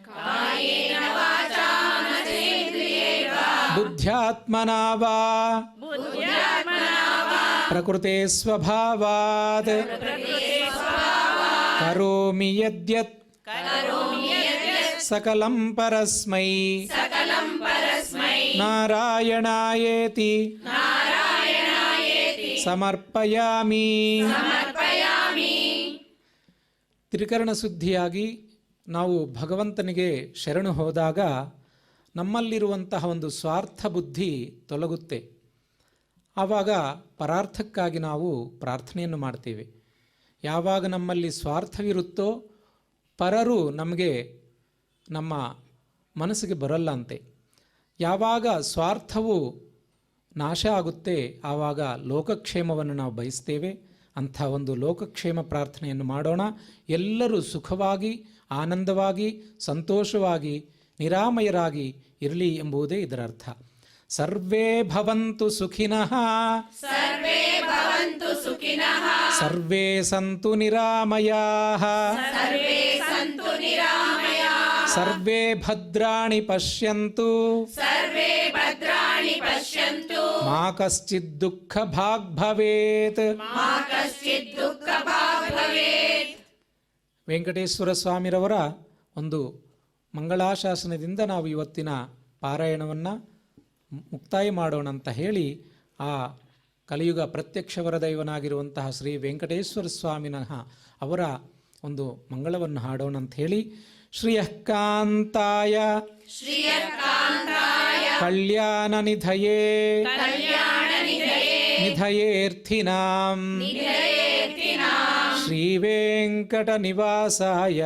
ಕಾಯೇನ ವಾಚಾ ಮನಸೇಂದ್ರಿಯೈರ್ವಾ ಬುದ್ಧ್ಯಾತ್ಮನಾ ವಾ ಬುದ್ಧ್ಯಾತ್ಮನಾ ವಾ ಪ್ರಕೃತೆ ಸ್ವಭಾವಾತ್ ಕರೋಮಿ ಯದ್ಯತ್ ಕರೋಮಿ ಯದ್ಯತ್ ಸಕಲಂ ಪರಸ್ಮೈ ಸಕಲಂ ಪರಸ್ಮೈ ನಾರಾಯಣಾಯೇತಿ ನಾರಾಯಣಾಯೇತಿ ಸಮರ್ಪಯಾಮಿ. ಸಮರ್ಪಯಾಮಿ. ತ್ರಿಕರಣ ಶುದ್ಧಿಯಾಗಿ ನಾವು ಭಗವಂತನಿಗೆ ಶರಣು ಹೋದಾಗ ನಮ್ಮಲ್ಲಿರುವಂತಹ ಒಂದು ಸ್ವಾರ್ಥ ಬುದ್ಧಿ ತೊಲಗುತ್ತೆ. ಆವಾಗ ಪರಾರ್ಥಕ್ಕಾಗಿ ನಾವು ಪ್ರಾರ್ಥನೆಯನ್ನು ಮಾಡ್ತೇವೆ. ಯಾವಾಗ ನಮ್ಮಲ್ಲಿ ಸ್ವಾರ್ಥವಿರುತ್ತೋ ಪರರು ನಮಗೆ ನಮ್ಮ ಮನಸ್ಸಿಗೆ ಬರಲ್ಲ ಅಂತೆ. ಯಾವಾಗ ಸ್ವಾರ್ಥವು ನಾಶ ಆಗುತ್ತೆ ಆವಾಗ ಲೋಕಕ್ಷೇಮವನ್ನು ನಾವು ಬಯಸ್ತೇವೆ. ಅಂಥ ಒಂದು ಲೋಕಕ್ಷೇಮ ಪ್ರಾರ್ಥನೆಯನ್ನು ಮಾಡೋಣ. ಎಲ್ಲರೂ ಸುಖವಾಗಿ, ಆನಂದವಾಗಿ, ಸಂತೋಷವಾಗಿ, ನಿರಾಮಯರಾಗಿ ಇರಲಿ ಎಂಬುದೇ ಇದರ ಅರ್ಥ. ಸರ್ವೇ ಭವಂತು ಸುಖಿನಃ ಸರ್ವೇ ಭವಂತು ಸುಖಿನಃ ಸರ್ವೇ ಸಂತು ನಿರಾಮಯಾಃ ಸರ್ವೇ ಸಂತು ನಿರಾಮಯಾಃ ಸರ್ವೇ ಭದ್ರಾಣಿ ಪಶ್ಯಂತು ಸರ್ವೇ ಭದ್ರಾಣಿ ಪಶ್ಯಂತು ಮಾ ಕಶ್ಚಿತ್ ದುಃಖ ಭಾಗ್ ಭವೇತ್. ಮಾ ಕಶ್ಚಿತ್ ದುಃಖ ಭಾಗ್ ಭವೇತ್. ವೆಂಕಟೇಶ್ವರ ಸ್ವಾಮಿರವರ ಒಂದು ಮಂಗಳಾಶಾಸನದಿಂದ ನಾವು ಇವತ್ತಿನ ಪಾರಾಯಣವನ್ನು ಮುಕ್ತಾಯ ಮಾಡೋಣ ಅಂತ ಹೇಳಿ ಆ ಕಲಿಯುಗ ಪ್ರತ್ಯಕ್ಷ ವರದೈವನಾಗಿರುವಂತಹ ಶ್ರೀ ವೆಂಕಟೇಶ್ವರ ಸ್ವಾಮಿನಃ ಅವರ ಒಂದು ಮಂಗಳವನ್ನು ಹಾಡೋಣ ಅಂತ ಹೇಳಿ ಶ್ರಿಯಃ ಕಾಂತಾಯ ಶ್ರೀಯಕಾಂತಾಯ ಕಲ್ಯಾಣ ನಿಧಯೇ ಕಲ್ಯಾಣ ನಿಧಯೇ ನಿಧಯೇರ್ಥಿನಾಂ ನಿಧಯೇರ್ಥಿನಾಂ ಶ್ರೀ ವೆಂಕಟ ನಿವಾಸಾಯ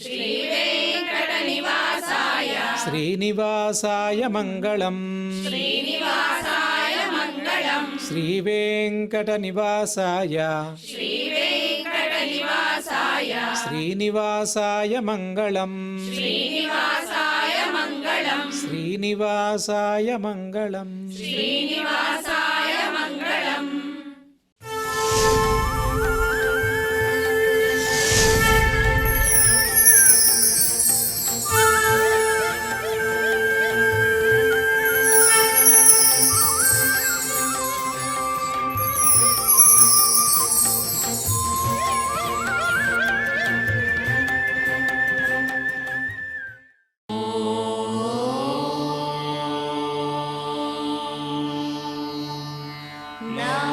ಶ್ರೀವೇಂಕಟ ನಿವಾಸಾಯ ಶ್ರೀನಿವಾಸಾಯ ಮಂಗಳಂ. ಶ್ರೀನಿವಾಸಾಯ ಮಂಗಳಂ. ಶ್ರೀ ವೆಂಕಟ ನಿವಾಸಾಯ ಶ್ರೀವೇಂಕಟ ನಿವಾಸಾಯ ಶ್ರೀನಿವಾಸಾಯ ಮಂಗಳಂ. ಶ್ರೀನಿವಾಸಾಯ ಮಂಗಳಂ. ಶ್ರೀನಿವಾಸಾಯ ಮಂಗಳಂ. ಶ್ರೀನಿವಾಸಾಯ ಮಂಗಳಂ. ನಮೋ